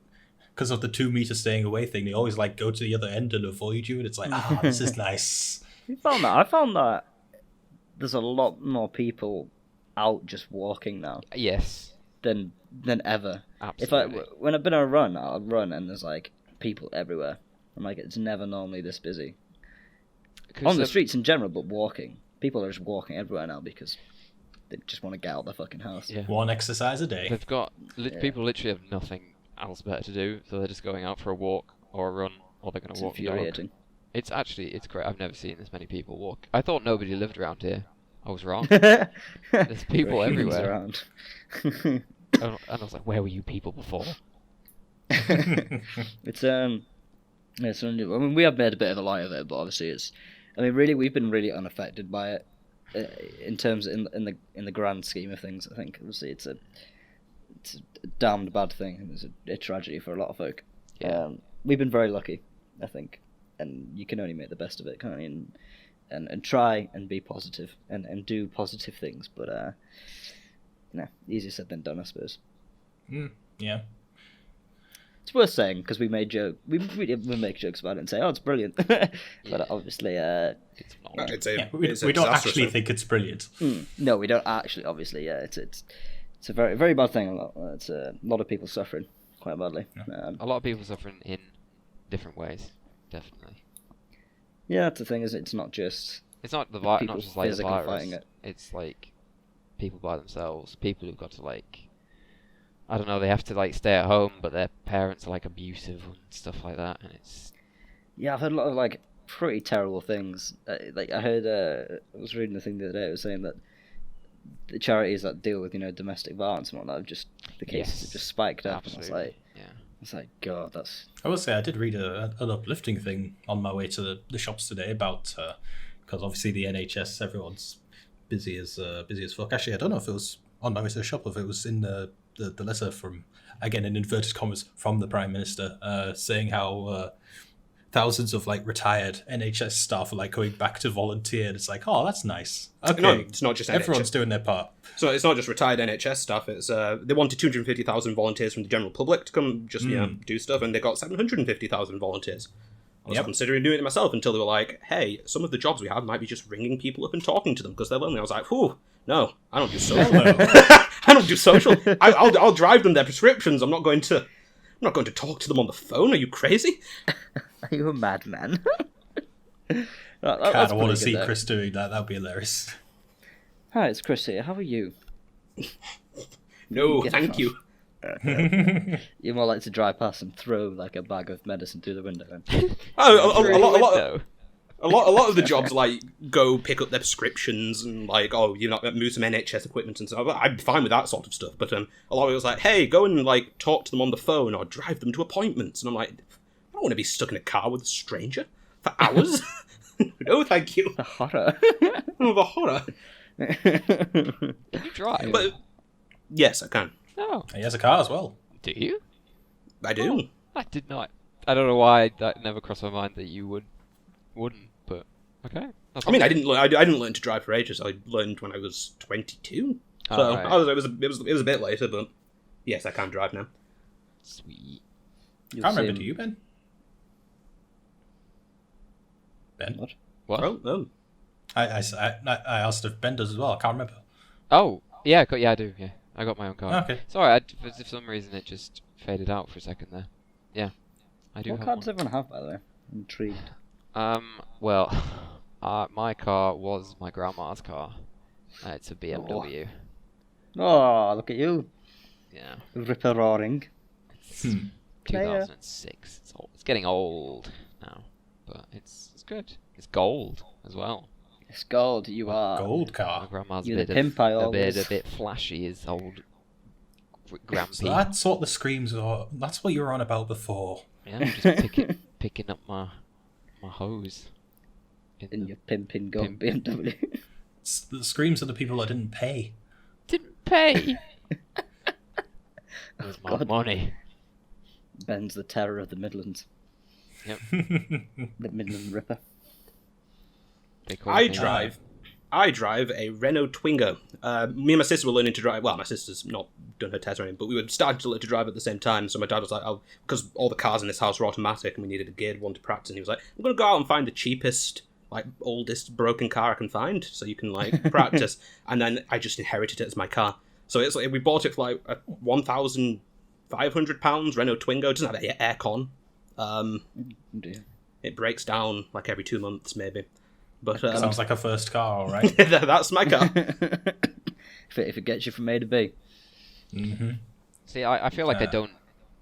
because of the 2 meter staying away thing, they always like go to the other end and avoid you, and it's like, this is nice. You found that? I found that there's a lot more people out just walking now Yes, than ever. absolutely. When I've been on a run, I'll run and there's like people everywhere. I'm like, it's never normally this busy. 'Cause, On the streets in general, but walking. People are just walking everywhere now because they just want to get out of their fucking house. Yeah. One exercise a day. They've got Yeah. people literally have nothing else better to do, so they're just going out for a walk or a run, or they're going It's to walk the dog. infuriating. It's great. I've never seen this many people walk. I thought nobody lived around here. I was wrong. There's people There are humans everywhere. around. And I was like, where were you people before? It's it's I mean, we have made a bit of a light of it, but obviously it's. I mean, really, we've been really unaffected by it, in terms in the grand scheme of things. I think obviously it's a damned bad thing. It's a tragedy for a lot of folk. Yeah. We've been very lucky, I think, and you can only make the best of it, can't you? And try and be positive and do positive things, but easier said than done, I suppose. Yeah. It's worth saying because we make jokes about it and say, "Oh, it's brilliant," but Yeah. obviously, It's not. It's a, Yeah, it's a we don't disastrous actually thing. think it's brilliant. no, we don't actually. Obviously, yeah, it's a very very bad thing. It's a lot of people suffering quite badly. A lot of people suffering in different ways, definitely. Yeah, that's the thing. Is it's not just It's not the people not just like the physically virus. fighting it. It's like people by themselves. People who've got to like, I don't know. They have to like stay at home, but their parents are like abusive and stuff like that, and it's Yeah, I've heard a lot of like pretty terrible things. Like I heard, I was reading a thing the other day. It was saying that the charities that deal with domestic violence and whatnot have just the cases have just spiked up. And absolutely. Yeah. it's like God, that's I will say I did read an uplifting thing on my way to the shops today about because obviously the NHS, everyone's busy as fuck. Actually, I don't know if it was on my way to the shop or if it was in the letter from, again in inverted commas, from the Prime Minister saying how thousands of like retired NHS staff are like going back to volunteer, and it's like, oh, that's nice. Okay, No, it's not just everyone's NHS. doing their part. So it's not just retired NHS staff. It's they wanted 250,000 volunteers from the general public to come just do stuff, and they got 750,000 volunteers. I was Yep. considering doing it myself until they were like, "Hey, some of the jobs we have might be just ringing people up and talking to them because they're lonely." I was like, "Whew, no, I don't do social. I don't do social. I'll drive them their prescriptions. I'm not going to talk to them on the phone. Are you crazy?" are you a madman? God, I want to see Chris doing that. That'd be hilarious. Hi, it's Chris here. How are you? No, Yeah. thank you. You're more likely to drive past and throw like a bag of medicine through the window. Oh, Through a the lot. window. A lot of the jobs like go pick up their prescriptions and like, oh, you know, move some NHS equipment and stuff. I'm fine with that sort of stuff, but a lot of it was like, hey, go and like talk to them on the phone or drive them to appointments, and I'm like, I don't want to be stuck in a car with a stranger for hours. No, thank you. The horror. Oh, the horror. Can you drive? But yes, I can. No. He has a car as well. Do you? I do. I did not. I don't know why that never crossed my mind that you wouldn't. But okay. That's I mean, awesome. I didn't learn to drive for ages. I learned when I was 22. So Oh, right. it was a bit later, but yes, I can drive now. Sweet. You'll I can't see remember. him- Do you, Ben? Ben? What? What? Oh. I asked if Ben does as well. I can't remember. Oh, yeah, I do. Yeah, I got my own car. Okay. Sorry, for some reason it just faded out for a second there. Yeah, I do What have car does one. everyone have, by the way? Intrigued. Well, my car was my grandma's car. It's a BMW. Oh, look at you. Yeah. Ripper roaring. It's Player. 2006. It's old. It's getting old now, but it's good. It's gold as well. It's gold, you are. Gold My car. grandma's You're a the bit pimp I of, always. a bit flashy as old grampy. So that's what the screams are. That's what you were on about before. Yeah, I'm just picking up my hose. In your pimping gold BMW. The screams are the people that didn't pay. Didn't pay. It was my God. money. Ben's the terror of the Midlands. Yep. The Midland Ripper. They call I me- drive a Renault Twingo. Me and my sister were learning to drive. Well, my sister's not done her test or anything, but we were starting to learn to drive at the same time. So my dad was like, "Oh, because all the cars in this house were automatic, and we needed a geared one to practice." And he was like, "I'm gonna go out and find the cheapest, like oldest broken car I can find, so you can like practice." And then I just inherited it as my car. So it's like we bought it for like £1,500 Renault Twingo. It doesn't have aircon. Dear. It breaks down like every 2 months, maybe. But Sounds like a first car, all right. that's my car. if it gets you from A to B. Mm-hmm. See, I feel like I Yeah. don't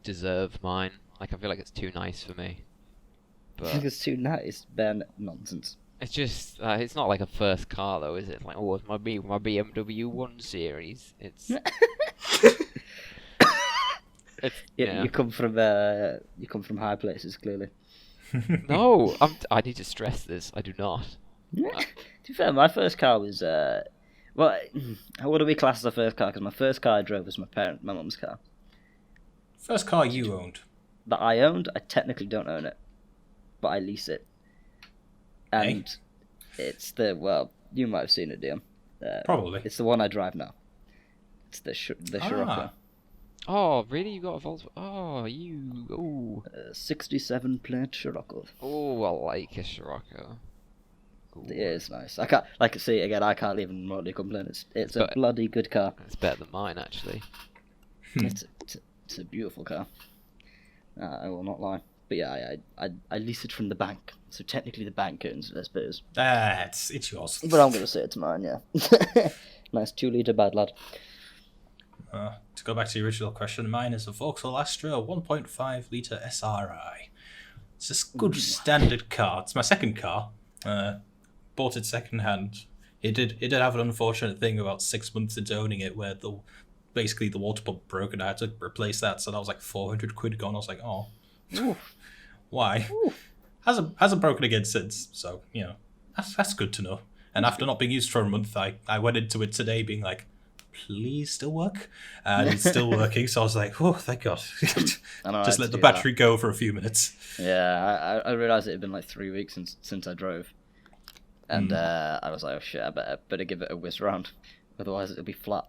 deserve mine. Like I feel like it's too nice for me. I think But it's too nice. Ben, nonsense. it's just it's not like a first car though, is it? It's like, oh, it's my BMW 1 Series. It's yeah. You come from high places, clearly. No, I need to stress this. I do not. To be fair, my first car was well, what do we class as a first car? Because my first car I drove was my mum's car. First car you owned. That I owned, I technically don't own it, but I lease it. And it's you might have seen it, Dion. Probably. It's the one I drive now. It's the Scirocco. Oh, really? You got a Volkswagen? Oh, you. Oh. 67 plate Scirocco. Oh, I like a Scirocco. Ooh. It is nice. I can't, like, see again. I can't even remotely complain. It's a But- bloody good car. It's better than mine, actually. It's a beautiful car. I will not lie. But yeah, I lease it from the bank, so technically the bank owns it, I suppose. It's yours. But I'm gonna say it's mine. Yeah. Nice 2-litre bad lad. To go back to the original question, mine is a Vauxhall Astra 1.5 litre SRI. It's a good standard car. It's my second car. Bought it second hand. It did have an unfortunate thing about 6 months into owning it, where basically the water pump broke and I had to replace that. So that was like 400 quid gone. I was like, oh, why? Hasn't broken again since. So that's good to know. And after not being used for a month, I went into it today being like, please still work, and it's still working. So I was like, oh, thank God. I know, I Just had let to the do battery go for a few minutes. Yeah, I realised it had been like 3 weeks since I drove, and I was like, oh shit, I better give it a whiz round, otherwise it'll be flat,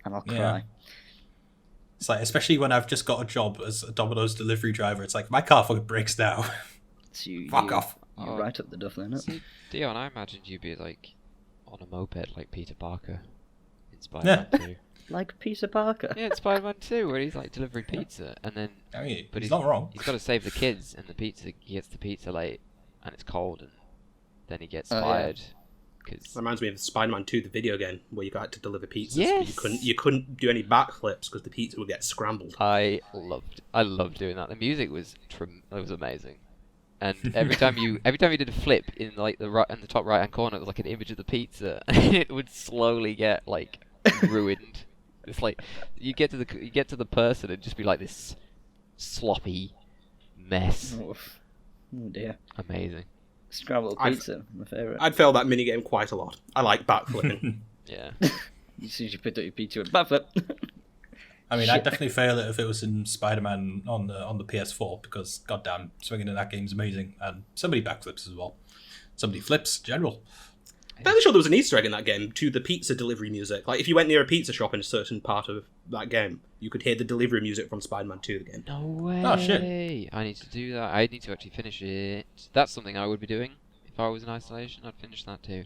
and I'll cry. Yeah. It's like, especially when I've just got a job as a Domino's delivery driver, it's like my car fucking breaks now. So you, Fuck off. You're Oh. right up the duff there, innit? See, Dion, I imagined you'd be like on a moped like Peter Parker in Yeah. Spider-Man 2. Like Peter Parker. Yeah, in Spider-Man 2, where he's like delivering pizza, and then I mean, But he's not wrong. he's got to save the kids, and he gets the pizza late, and it's cold, and then he gets Oh, yeah. fired. Cause Reminds me of Spider-Man 2, the video game, where you got to deliver pizzas. Yes. But you couldn't do any backflips because the pizza would get scrambled. I loved doing that. The music was it was amazing, and every time you did a flip in like the top right hand corner, it was like an image of the pizza, and it would slowly get like ruined. It's like you get to the person and just be like this sloppy mess. Oh dear. Amazing. Scrambled I've- pizza, my favourite. I'd fail that minigame quite a lot. I like backflipping. Yeah. As soon as you picked up your pizza, with backflip. I mean, Shit. I'd definitely fail it if it was in Spider-Man on the PS4, because goddamn, swinging in that game's amazing, and somebody backflips as well. Somebody flips, general. Fairly sure there was an Easter egg in that game to the pizza delivery music. Like, if you went near a pizza shop in a certain part of that game, you could hear the delivery music from Spider-Man 2, the game. No way. Oh, shit. I need to do that. I need to actually finish it. That's something I would be doing if I was in isolation. I'd finish that too.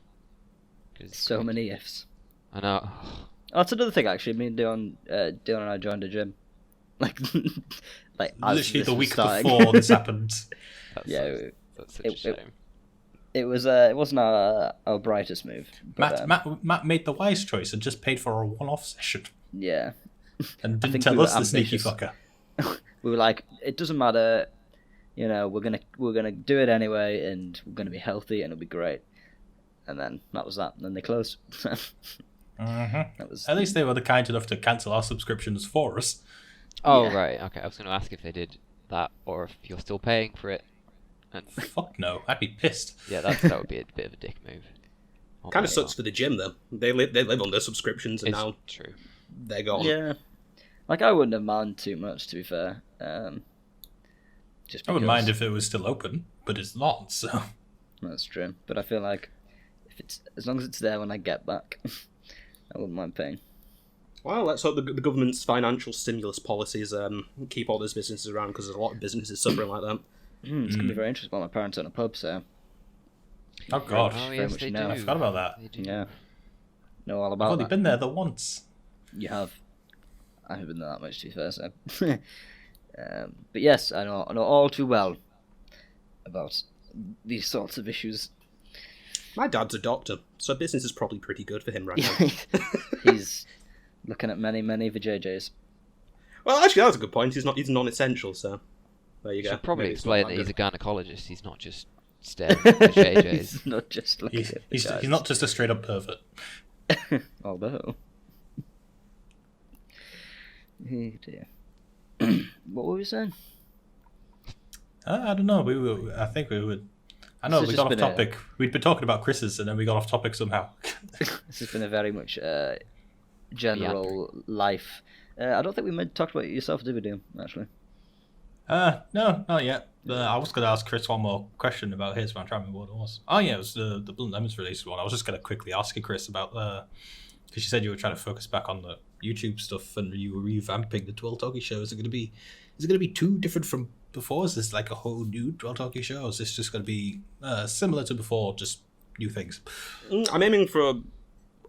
'Cause it's So good. many ifs. I know. Oh, that's another thing actually. Me and Dion and I joined a gym. Like, as Literally this the was week starting. before this happened. That's Yeah, so- That's such a shame. It wasn't our brightest move. But, Matt made the wise choice and just paid for a one-off session. Yeah. And didn't tell us, the sneaky fucker. We were like, it doesn't matter, we're gonna do it anyway, and we're gonna be healthy, and it'll be great. And then that was that. And then they closed. At least they were kind enough to cancel our subscriptions for us. Oh, Yeah. right. Okay, I was going to ask if they did that, or if you're still paying for it. And Fuck no, I'd be pissed. yeah, that would be a bit of a dick move. Kind of sucks for the gym though. They live on their subscriptions, and It's now true. they're gone. Yeah. Like, I wouldn't have minded too much, to be fair. Just I wouldn't because- mind if it was still open, but it's not, so... That's true. But I feel like as long as it's there when I get back, I wouldn't mind paying. Well, let's hope the government's financial stimulus policies keep all those businesses around, because there's a lot of businesses suffering like that. It's gonna be very interesting. Well, my parents own a pub, so Oh god, Oh, very yes, much they know. do. I forgot about that. They do. yeah, know all I've about only that. been there the once. You have. I haven't been there that much, to be fair. So, but yes, I know all too well about these sorts of issues. My dad's a doctor, so business is probably pretty good for him right now. He's looking at many vajayjays. Well, actually, that was a good point. He's non-essential, so there you go. Should probably Maybe it's not explain that he's a good. gynecologist. He's not just staring at the JJs. He's not just looking at the He's guys. not just a straight up pervert. Although, oh dear. What were we saying? I don't know. I think we would. I know This we has got off just been topic. We'd been talking about Chris's, and then we got off topic somehow. This has been a very much general life. I don't think we talked about it yourself, did we, Liam, actually? No, not yet. I was going to ask Chris one more question about his, but I'm trying to remember what it was. Oh yeah, it was the Blood and Lemons release one. I was just going to quickly ask you, Chris, about because you said you were trying to focus back on the YouTube stuff, and you were revamping the Dwell Talkie show. Is it going to be too different from before? Is this like a whole new Dwell Talkie show? Or is this just going to be similar to before, just new things? I'm aiming for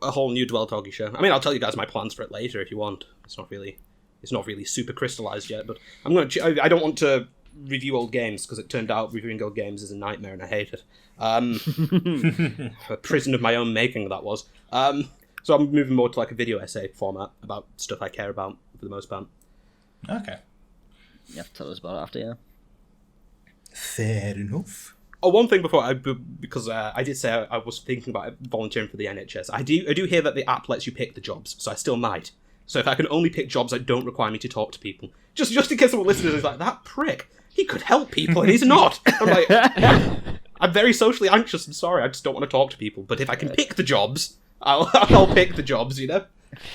a whole new Dwell Talkie show. I mean, I'll tell you guys my plans for it later if you want. It's not really super crystallized yet, but I don't want to review old games, because it turned out reviewing old games is a nightmare and I hate it. A prison of my own making, that was. So I'm moving more to like a video essay format about stuff I care about for the most part. Okay. You have to tell us about it after, yeah. Fair enough. Oh, one thing before, because I did say I was thinking about volunteering for the NHS. I do hear that the app lets you pick the jobs, so I still might. So if I can only pick jobs that don't require me to talk to people, just in case someone listening is like, that prick, he could help people and he's not. I'm like, I'm very socially anxious. I'm sorry, I just don't want to talk to people. But if I can pick the jobs, I'll pick the jobs.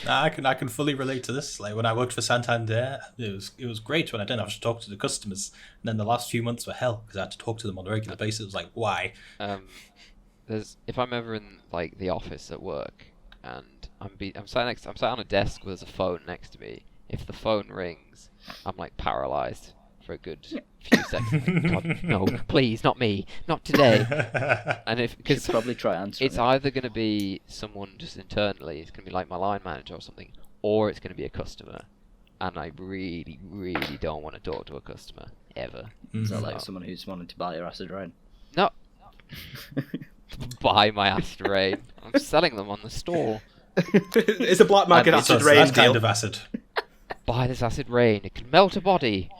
I can fully relate to this. Like when I worked for Santander, it was great when I didn't have to talk to the customers. And then the last few months were hell because I had to talk to them on a regular basis. It was like, why? If I'm ever in like the office at work and I'm sat on a desk with a phone next to me. If the phone rings, I'm like paralyzed for a good few seconds. Like, God, no, please, not me, not today. And Should probably try answering it's it. either going to be someone just internally, it's going to be like my line manager or something, or it's going to be a customer. And I really, really don't want to talk to a customer ever. Is that like someone who's wanting to buy your acid rain? No. Buy my acid rain. I'm selling them on the store. It's a black market I'd be acid So rain that deal. kind of acid. Buy this acid rain. It can melt a body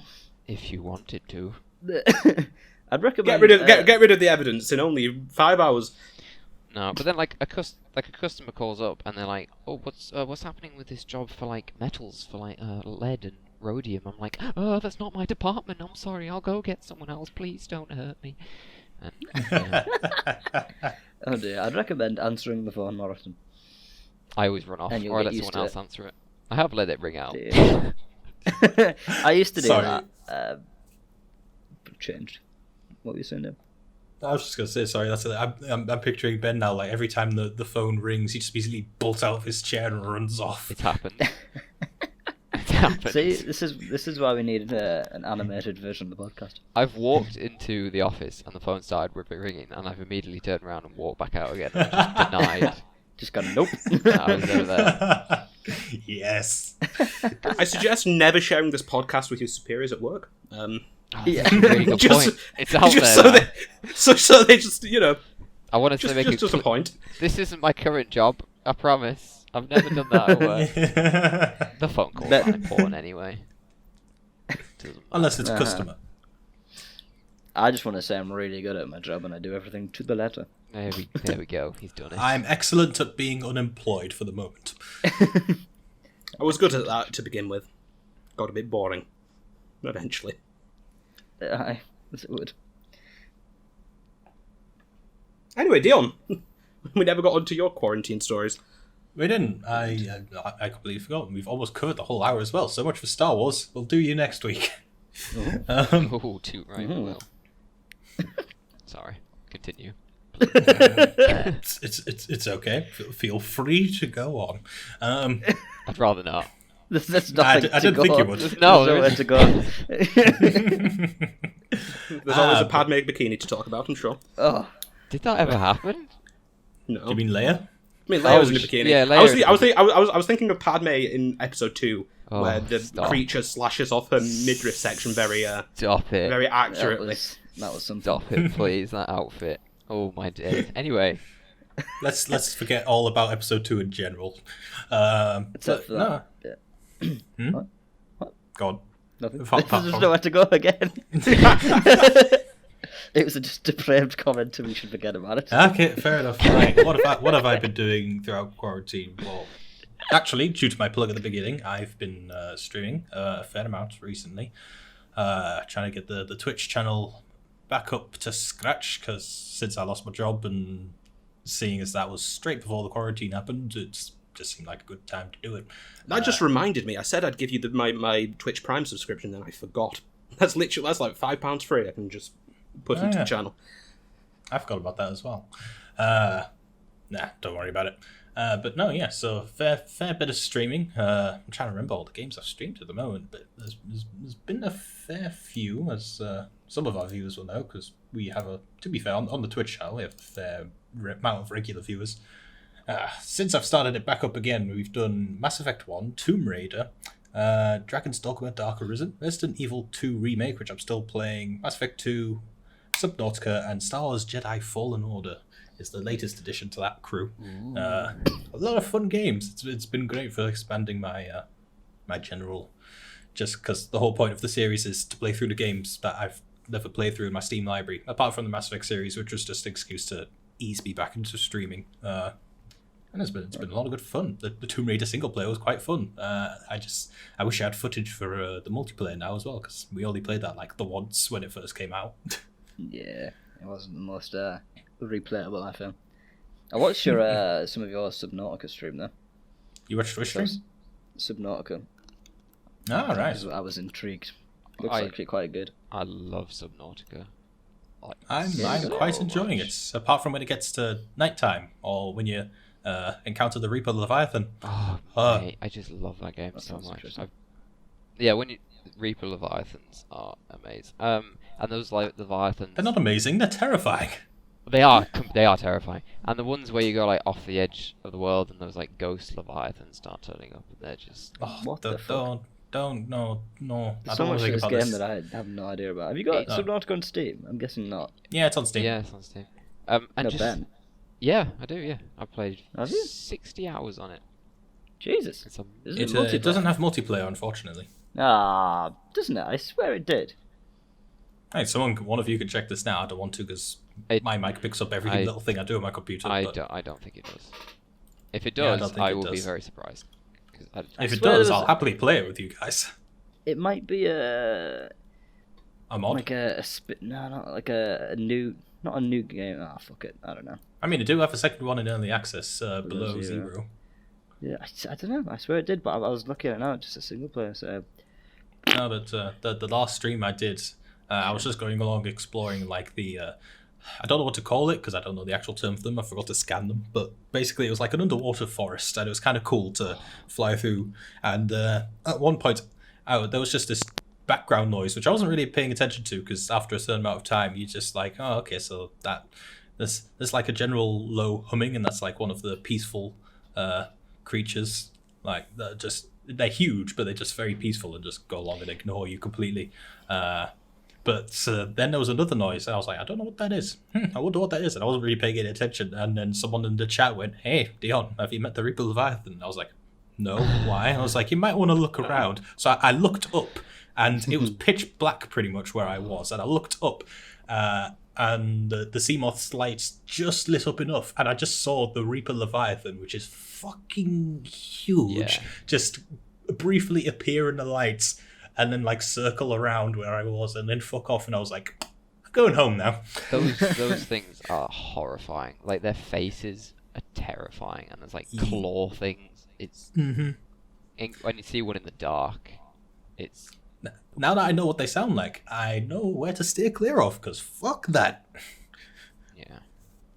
if you wanted to. I'd recommend Get rid of the evidence in only 5 hours. No, but then like a customer calls up and they're like, "Oh, what's happening with this job for like metals for like lead and rhodium?" I'm like, "Oh, that's not my department. I'm sorry. I'll go get someone else. Please don't hurt me." And, Oh dear, I'd recommend answering the phone more often. I always run off, And you'll or I get let used someone to else answer it. I have let it ring out. Dear. I used to do Sorry. that. But changed. What were you saying, Deb? I was just gonna say sorry. That's it. I'm picturing Ben now. Like every time the phone rings, he just basically bolts out of his chair and runs off. It's happened. It's happened. See, this is why we needed an animated version of the podcast. I've walked into the office and the phone started ringing, and I've immediately turned around and walked back out again. And just denied. Just got nope. I was over there. Yes. I suggest never sharing this podcast with your superiors at work. Oh, Yeah. that's a really good Just- point. It's out just there. so now. they just I wanted to make just a point. This isn't my current job. I promise. I've never done that at work. The phone calls aren't important anyway. Doesn't Unless it's a Uh-huh. customer. I just want to say I'm really good at my job and I do everything to the letter. There we go. He's done it. I'm excellent at being unemployed for the moment. I was good at that to begin with. Got a bit boring. Eventually. Aye, as it would. Anyway, Dion, we never got onto your quarantine stories. We didn't. I completely forgot. We've almost covered the whole hour as well. So much for Star Wars. We'll do you next week. Oh, too right. Mhm. Well. Sorry. Continue. It's okay. Feel free to go on. I'd rather not. There's nothing I to didn't go think you on. would. There's No, nowhere to go. There's always a Padme bikini to talk about, I'm sure. Oh, Did that ever happen? No. You mean Leia? I mean, Leia was in a Oh, bikini. yeah, I was, Leia I, was, I was thinking of Padme in episode 2, Oh, where the stop. creature slashes off her midriff section very Stop it. very that accurately. was something. Stop it, please. That outfit. Oh my days. Anyway. Let's forget all about episode 2 in general. Except for no. that. Yeah. Hmm? What? Go on. Nothing. Fuck, There's fuck. nowhere to go again. It was a just depraved comment, and we should forget about it. Okay, fair enough. Right. What have I been doing throughout quarantine? Well, actually, due to my plug at the beginning, I've been streaming a fair amount recently. Trying to get the Twitch channel back up to scratch, because since I lost my job and seeing as that was straight before the quarantine happened, it just seemed like a good time to do it. That just reminded me. I said I'd give you my Twitch Prime subscription, then I forgot. That's like £5 free. I can just put into yeah. the channel. I forgot about that as well. Nah, don't worry about it. But no, yeah, so fair bit of streaming. I'm trying to remember all the games I've streamed at the moment, but there's been a fair few, as some of our viewers will know, because we have to be fair, on the Twitch channel, we have a fair amount of regular viewers. Since I've started it back up again, we've done Mass Effect 1, Tomb Raider, Dragon's Dogma Dark Arisen, Resident Evil 2 Remake, which I'm still playing, Mass Effect 2, Subnautica, and Star Wars Jedi Fallen Order is the latest addition to that crew. A lot of fun games. It's been great for expanding my my general, just because the whole point of the series is to play through the games that I've never played through in my Steam library, apart from the Mass Effect series, which was just an excuse to ease me back into streaming. And it's been a lot of good fun. The Tomb Raider single player was quite fun. I wish I had footage for the multiplayer now as well, because we only played that like the once when it first came out. Yeah, it wasn't the most replayable, I feel. I watched your some of your Subnautica stream though. You watched Twitch stream? Subnautica. Ah, right. I was intrigued. Looks I- like quite good. I love Subnautica. Like, I'm so quite enjoying much. it, apart from when it gets to nighttime or when you encounter the Reaper Leviathan. Oh, Uh, mate, I just love that game That so sounds much. interesting. Yeah, when you Reaper Leviathans are amazing. And those like Leviathans, They're not amazing, they're terrifying. they are terrifying. And the ones where you go like off the edge of the world and those like ghost Leviathans start turning up, and they're just Oh, What the fuck? don't, no. I There's so don't want much to to think this about game this. that I have no idea about. Have you got No. Subnautica on Steam? I'm guessing not. Yeah, it's on Steam. yeah, it's on Steam. And No, just Ben. yeah, I do. Yeah, I played Have you? 60 hours on it. Jesus. It's a Isn't It, multiplayer? it doesn't have multiplayer, unfortunately. Ah, doesn't it? I swear it did. Hey, one of you can check this now. I don't want to because It- my mic picks up every I- little thing I do on my computer. I but don't think it does. If it Yeah, I does, don't think I it will be does. very surprised. 'Cause if it swear does, there's- I'll happily play it with you guys. It might be a A mod. like a no, not like a new, not a new game. Ah, fuck it. I don't know. I mean, I do have a second one in early access, below Zero. zero. Yeah, I don't know. I swear it did, but I was looking at it now. It's just a single player. So No, but the last stream I did, I was just going along exploring like the I don't know what to call it because I don't know the actual term for them. I forgot to scan them, but basically it was like an underwater forest, and it was kind of cool to fly through. And at one point, there was just this background noise which I wasn't really paying attention to because after a certain amount of time, you just like, oh, okay, so that there's like a general low humming, and that's like one of the peaceful creatures. Like they're huge, but they're just very peaceful and just go along and ignore you completely. But But then there was another noise, and I was like, I don't know what that is. I wonder what that is. And I wasn't really paying any attention. And then someone in the chat went, "Hey, Dion, have you met the Reaper Leviathan?" And I was like, "No, why?" I was like, "You might want to look around." So I looked up, and it was pitch black pretty much where I was. And I looked up, and the Seamoth's lights just lit up enough. And I just saw the Reaper Leviathan, which is fucking huge, just briefly appear in the lights. And then like circle around where I was, and then fuck off. And I was like, "I'm going home now." Those things are horrifying. Like their faces are terrifying, and there's like claw things. It's when you see one in the dark, it's. Now that I know what they sound like, I know where to steer clear of. Because fuck that. Yeah.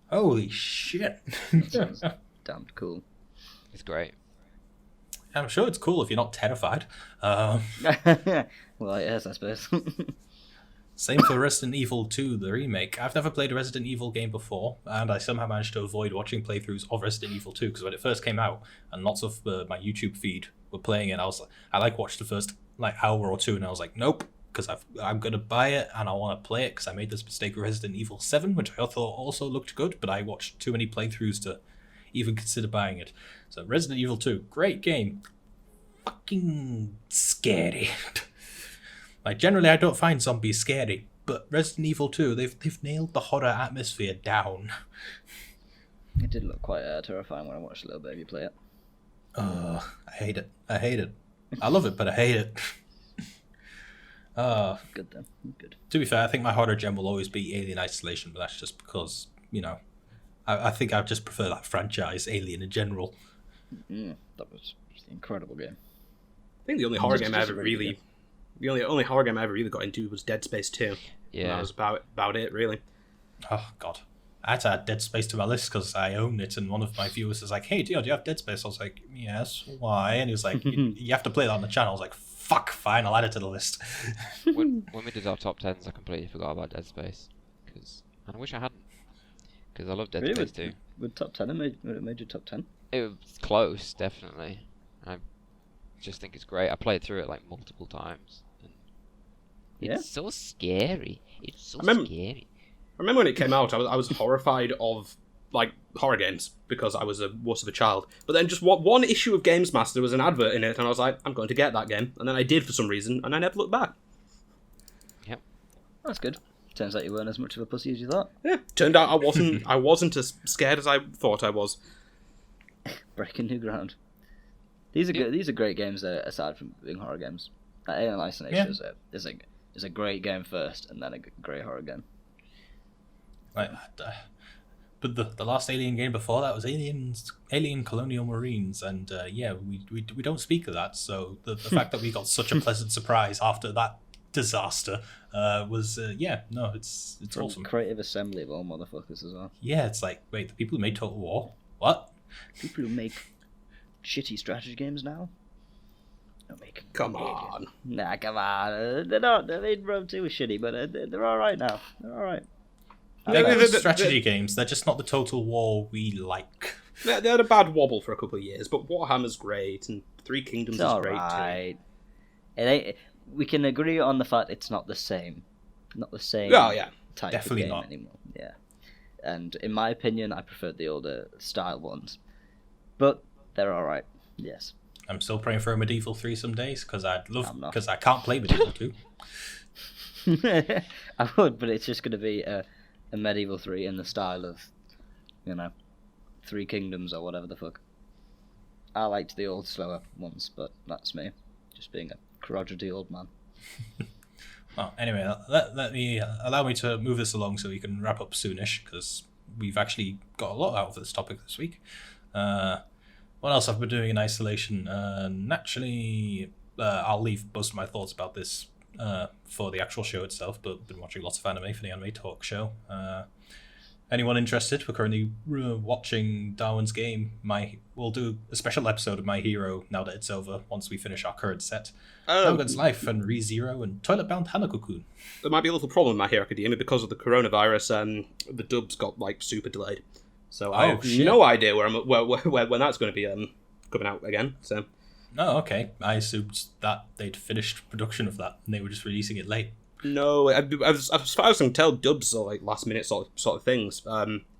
Holy shit. Sounds damned cool. It's great. I'm sure it's cool if you're not terrified. Well, yes, I suppose. Same for Resident Evil 2, the remake. I've never played a Resident Evil game before, and I somehow managed to avoid watching playthroughs of Resident Evil 2, because when it first came out, and lots of my YouTube feed were playing it, I watched the first hour or two, and I was like, nope, because I'm going to buy it, and I want to play it, because I made this mistake with Resident Evil 7, which I thought also looked good, but I watched too many playthroughs to even consider buying it. So Resident Evil 2, great game. Fucking scary. Generally I don't find zombies scary, but Resident Evil 2, they've nailed the horror atmosphere down. It did look quite terrifying when I watched a little bit of you play it. I hate it. I love it, but I hate it. Good then. Good. To be fair, I think my horror gem will always be Alien Isolation, but that's just because, I think I just prefer that franchise, Alien in general. That was an incredible game. I think the only horror game I ever really got into was Dead Space 2. Yeah. That was about it, really. Oh, God. I had to add Dead Space to my list because I own it, and one of my viewers was like, "Hey, Dio, do you have Dead Space?" I was like, "Yes, why?" And he was like, you have to play that on the channel. I was like, "Fuck, fine, I'll add it to the list." when we did our top 10s, I completely forgot about Dead Space. And I wish I hadn't. Because I love Dead Space 2. Would top 10 would it made your top 10? It was close, definitely. I just think it's great. I played through it multiple times. And it's so scary. It's so scary. I remember when it came out, I was horrified of horror games because I was a wuss of a child. But then just one issue of Games Master was an advert in it, and I was like, I'm going to get that game. And then I did for some reason, and I never looked back. Yep. That's good. Turns out you weren't as much of a pussy as you thought. Yeah, turned out I wasn't as scared as I thought I was. Breaking new ground. These are good. These are great games. Aside from being horror games, Alien Isolation is a great game first, and then a great horror game. But the last Alien game before that was Alien Colonial Marines, and we don't speak of that. So the fact that we got such a pleasant surprise after that disaster was it's From awesome. Creative Assembly of all motherfuckers as well. Yeah, it's like, wait, the people who made Total War? What? People who make shitty strategy games now? Don't make. Come on. Nah, come on. They're not. They made Rome 2 was shitty, but they're all right now. They're all right. They're good strategy games. They're just not the Total War we like. They had a bad wobble for a couple of years, but Warhammer's great, and Three Kingdoms is great too. It ain't. We can agree on the fact it's not the same. Not the same. Oh yeah, type definitely of game not anymore. Yeah, and in my opinion, I prefer the older style ones, but they're all right. Yes. I'm still praying for a Medieval 3 some days because I can't play Medieval 2. I would, but it's just going to be a Medieval 3 in the style of, Three Kingdoms or whatever the fuck. I liked the old slower ones, but that's me, just being a crotchety old man. Well, anyway, allow me to move this along so we can wrap up soonish, because we've actually got a lot out of this topic this week. What else I've been doing in isolation? Naturally, I'll leave most of my thoughts about this for the actual show itself, but I've been watching lots of anime for the Anime Talk show. Anyone interested? We're currently watching Darwin's Game. We'll do a special episode of My Hero now that it's over, once we finish our current set. Logan's Life and ReZero and Toilet Bound Hanako-kun. There might be a little problem in My Hero Academia because of the coronavirus. The dubs got super delayed, so I have no idea when that's going to be coming out again. So. Oh, okay. I assumed that they'd finished production of that and they were just releasing it late. No, as far as I can tell, dubs are like last minute sort of things.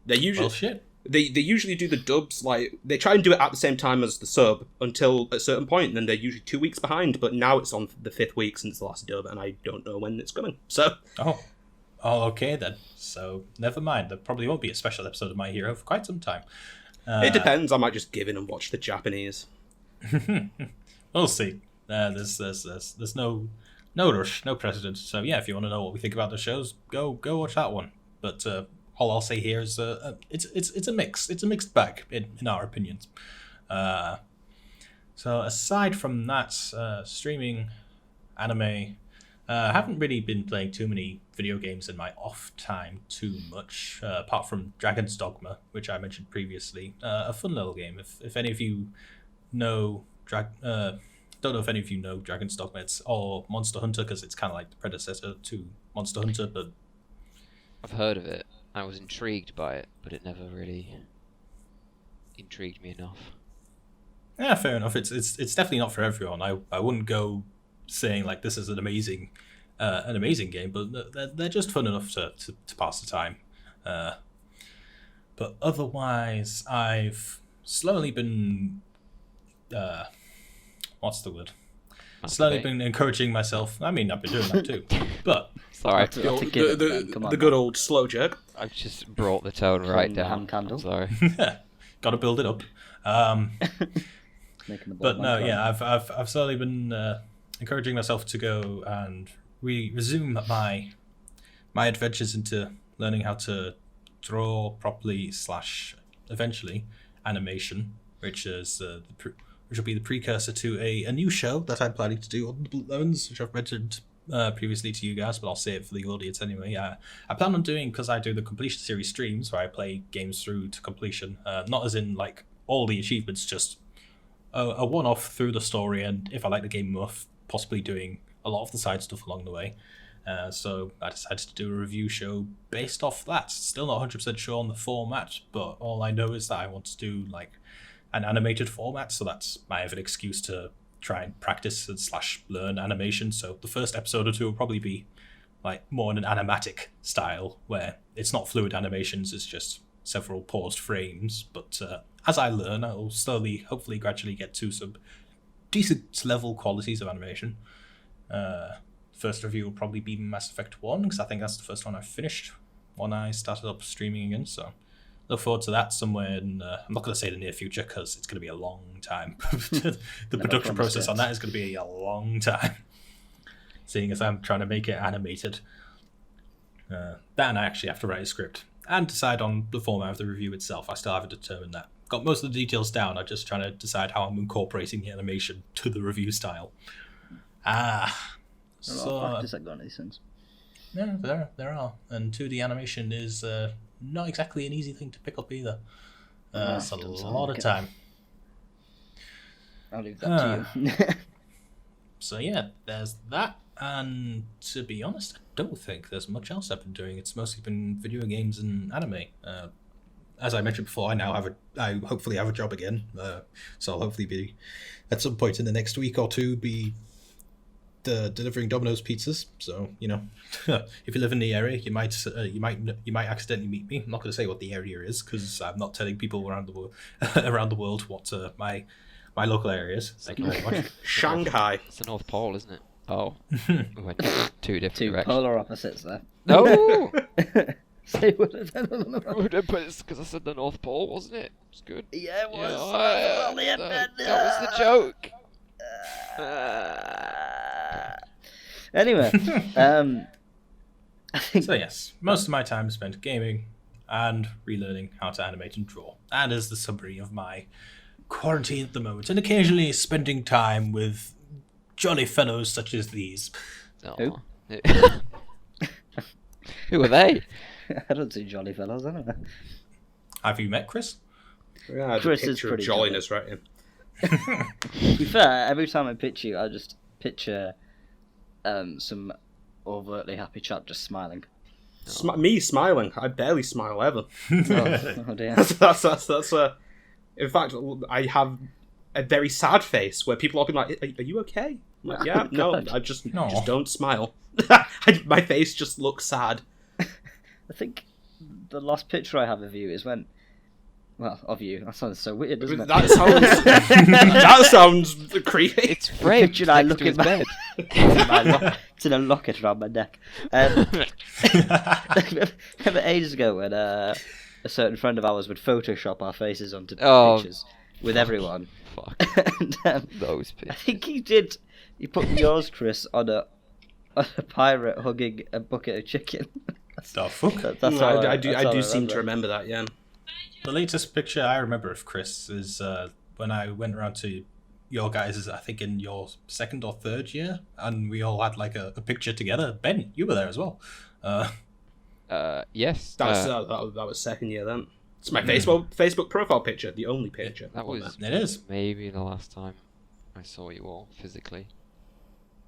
They usually Bullshit. they usually do the dubs, like they try and do it at the same time as the sub until a certain point, and then they're usually 2 weeks behind. But now it's on the 5th week since the last dub, and I don't know when it's coming. So Okay then. So never mind. There probably won't be a special episode of My Hero for quite some time. it depends. I might just give in and watch the Japanese. We'll see. There's no rush, no precedent. So yeah, if you want to know what we think about the shows, go watch that one. But all I'll say here is it's a mix. It's a mixed bag in our opinions. So aside from that, streaming, anime, I haven't really been playing too many video games in my off time too much, apart from Dragon's Dogma, which I mentioned previously. A fun little game. If any of you know don't know if any of you know Dragon's Dogma or Monster Hunter, because it's kind of like the predecessor to Monster Hunter, but I've heard of it. I was intrigued by it, but it never really intrigued me enough. yeah, fair enough. It's definitely not for everyone. I wouldn't go saying like this is an amazing game, but they're just fun enough to pass the time. But otherwise, I've slowly been what's the word? Slowly been encouraging myself. I mean, I've been doing that too, but Sorry, The good old slow jerk. I've just brought the tone right From the down. hand candle. Sorry. got to build it up. Making the But bald no, man yeah, I've slowly been encouraging myself to go and resume my adventures into learning how to draw properly / eventually animation, which is which will be the precursor to a new show that I'm planning to do on the Balloons, which I've mentioned previously to you guys, but I'll say it for the audience anyway. I plan on doing, because I do the completion series streams where I play games through to completion, not as in like all the achievements, just a one-off through the story, and if I like the game enough, possibly doing a lot of the side stuff along the way. So I decided to do a review show based off that. Still not 100% sure on the format, but all I know is that I want to do like an animated format, so that's my have an excuse to try and practice and / learn animation. So the first episode or two will probably be like more in an animatic style, where it's not fluid animations, it's just several paused frames. But as I learn, I will slowly, hopefully gradually get to some decent level qualities of animation. First review will probably be Mass Effect 1, because I think that's the first one I finished when I started up streaming again, so look forward to that somewhere in, I'm not going to say the near future, because it's going to be a long time. The production process on that is going to be a long time, seeing as I'm trying to make it animated. That, and I actually have to write a script and decide on the format of the review itself. I still haven't determined that. Got most of the details down, I'm just trying to decide how I'm incorporating the animation to the review style. A lot of practice I've got on these things. Yeah, there are. And 2D animation is not exactly an easy thing to pick up either. It's a lot of time. I'll leave that to you. So yeah, there's that. And to be honest, I don't think there's much else I've been doing. It's mostly been video games and anime. As I mentioned before, I hopefully have a job again. So I'll hopefully be at some point in the next week or two be delivering Domino's pizzas. So if you live in the area, you might accidentally meet me. I'm not going to say what the area is, because I'm not telling people around the world what my local area is. Thank you very much. Shanghai. It's the North Pole, isn't it? Oh, we went two different Two directions. polar opposites there. No, Say what it but it's because I said the North Pole, wasn't it? It's good. Yeah, it was. Yeah, that was the joke. Anyway, I think So yes, most of my time is spent gaming and relearning how to animate and draw. And as the summary of my quarantine at the moment, and occasionally spending time with jolly fellows such as these. Oh. Who are they? I don't see jolly fellows anyway. Have you met Chris? Yeah, Chris the is picture of pretty jolliness right here. To be fair, every time I picture you, I just picture some overtly happy chap just smiling. Me smiling. I barely smile ever. Oh dear. That's in fact, I have a very sad face where people are being like, "Are you okay? Yeah, no, God. I just No. don't smile. My face just looks sad. I think the last picture I have of you is when... Well, of you. That sounds so weird, doesn't it? That sounds creepy. It's framed Picture I next look to in his my bed. it's in a locket around my neck. Remember ages ago when a certain friend of ours would Photoshop our faces onto pictures with everyone. Fuck. And, Those I pictures. think he did. He put yours, Chris, on a pirate hugging a bucket of chicken. The fuck? That's how I do that's how seem to remember. remember that, yeah. The latest picture I remember of Chris is when I went around to your guys', I think in your second or third year, and we all had like a picture together. Ben, you were there as well. Yes. That was second year then. It's my Facebook profile picture, the only picture. That on was It is. maybe the last time I saw you all physically.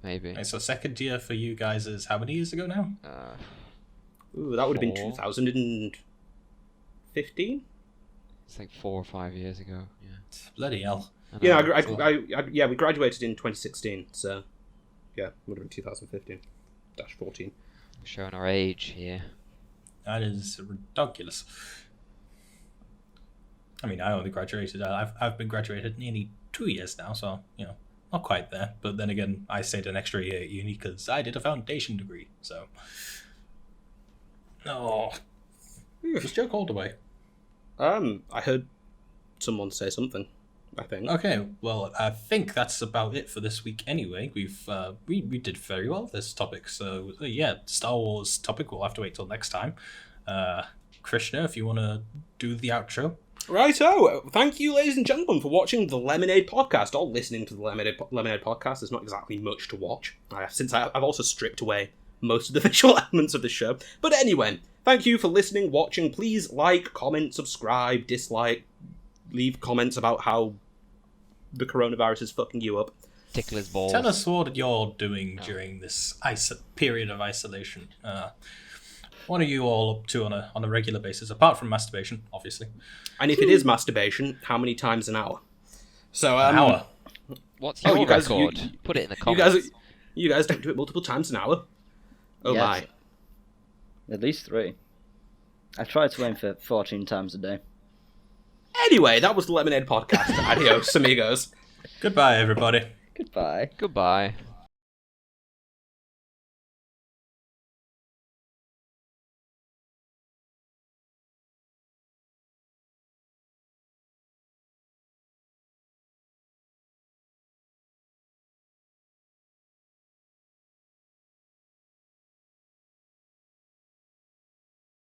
Maybe. Okay, so second year for you guys is how many years ago now? Ooh, that would have been 4. 2015. It's like 4 or 5 years ago. Yeah. Bloody hell. Yeah, I we graduated in 2016, so yeah, would have been 2015-14. showing our age here. That is ridiculous. I mean, I only graduated. I've been graduated nearly 2 years now, so not quite there. But then again, I stayed an extra year at uni because I did a foundation degree. So, was Joe called away? I heard someone say something. I think. Okay, well, I think that's about it for this week. Anyway, we did very well this topic. So yeah, Star Wars topic. We'll have to wait till next time. Krishna, if you want to do the outro. Righto! Thank you, ladies and gentlemen, for watching the Lemonade Podcast, or listening to the Lemonade Podcast. There's not exactly much to watch, since I've also stripped away most of the visual elements of the show. But anyway, thank you for listening, watching. Please like, comment, subscribe, dislike, leave comments about how the coronavirus is fucking you up. Tickler's balls. Tell us what you're doing during this period of isolation. What are you all up to on a regular basis, apart from masturbation, obviously? And if it is masturbation, how many times an hour? So An hour. What's your you guys- record? you- Put it in the you comments. guys don't do it multiple times an hour? Oh Yes. my. At least 3. I try to aim for 14 times a day. Anyway, that was the Lemonade Podcast. Adios, amigos. Goodbye, everybody. Goodbye. Goodbye.